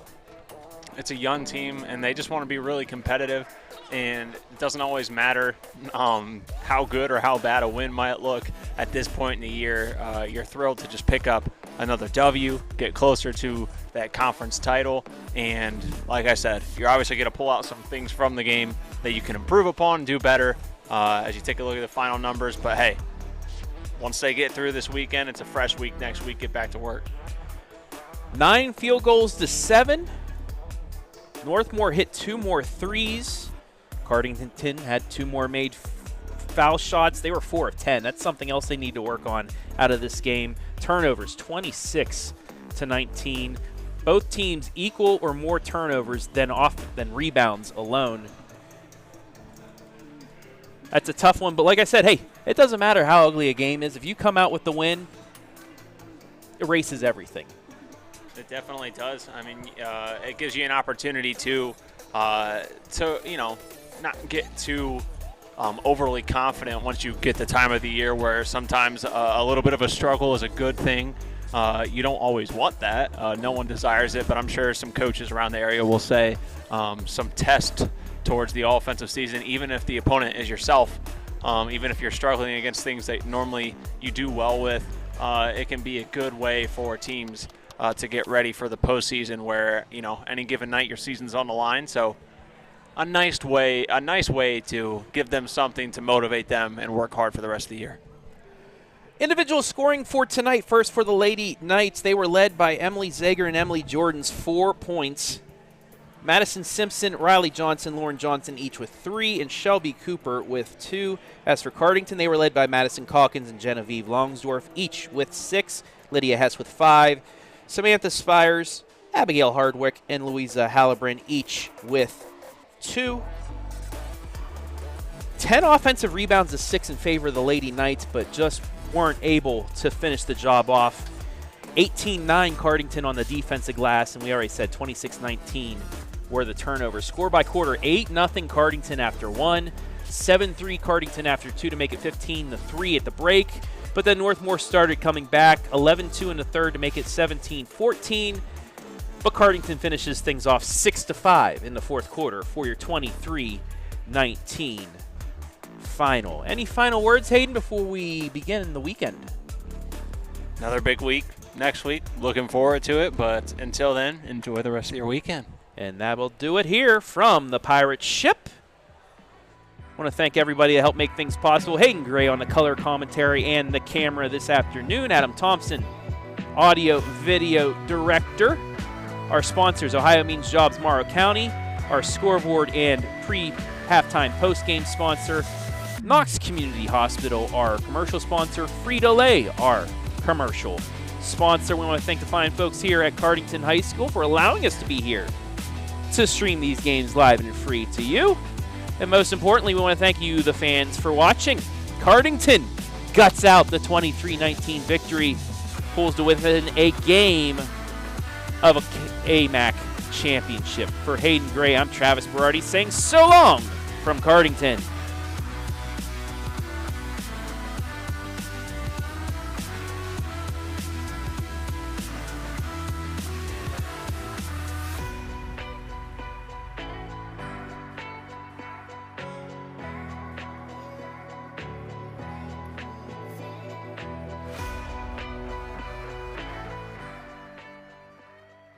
it's a young team and they just want to be really competitive, and it doesn't always matter how good or how bad a win might look at this point in the year. You're thrilled to just pick up another W, get closer to that conference title, and like I said, you're obviously going to pull out some things from the game that you can improve upon, do better as you take a look at the final numbers. But hey, once they get through this weekend, it's a fresh week next week, get back to work. 9 field goals to 7. Northmor hit 2 more threes. Cardington had 2 more made foul shots. They were 4 of 10. That's something else they need to work on out of this game. Turnovers, 26-19. Both teams equal or more turnovers than rebounds alone. That's a tough one, but like I said, hey, it doesn't matter how ugly a game is. If you come out with the win, it erases everything. It definitely does. I mean, it gives you an opportunity to you know, not get too overly confident once you get the time of the year where sometimes a little bit of a struggle is a good thing. You don't always want that. No one desires it, but I'm sure some coaches around the area will say some test towards the offensive season, even if the opponent is yourself, even if you're struggling against things that normally you do well with. It can be a good way for teams to get ready for the postseason where, you know, any given night your season's on the line. So a nice way to give them something to motivate them and work hard for the rest of the year. Individual scoring for tonight. First for the Lady Knights. They were led by Emily Zager and Emily Jordan's 4 points. Madison Simpson, Riley Johnson, Lauren Johnson each with 3, and Shelby Cooper with 2. As for Cardington, they were led by Madison Calkins and Genevieve Longsdorf each with 6. Lydia Hess with 5. Samantha Spires, Abigail Hardwick, and Louisa Halloran each with 2. 10 offensive rebounds to 6 in favor of the Lady Knights, but just weren't able to finish the job off. 18-9 Cardington on the defensive glass, and we already said 26-19 were the turnovers. Score by quarter, 8-0 Cardington after 1, 7-3 Cardington after 2 to make it 15-3 at the break. But then Northmor started coming back, 11-2 in the third to make it 17-14. But Cardington finishes things off 6-5 in the fourth quarter for your 23-19 final. Any final words, Hayden, before we begin the weekend? Another big week next week. Looking forward to it, but until then, enjoy the rest of your weekend. And that will do it here from the Pirate Ship. I want to thank everybody that helped make things possible. Hayden Gray on the color commentary and the camera this afternoon. Adam Thompson, audio video director. Our sponsors, Ohiomeansjobs, Morrow County. Our scoreboard and pre-halftime post-game sponsor, Knox Community Hospital, our commercial sponsor. Frito Lay, our commercial sponsor. We want to thank the fine folks here at Cardington High School for allowing us to be here to stream these games live and free to you. And most importantly, we want to thank you, the fans, for watching. Cardington guts out the 23-19 victory, pulls to within a game of a KMAC championship. For Hayden Gray, I'm Travis Berardi saying so long from Cardington.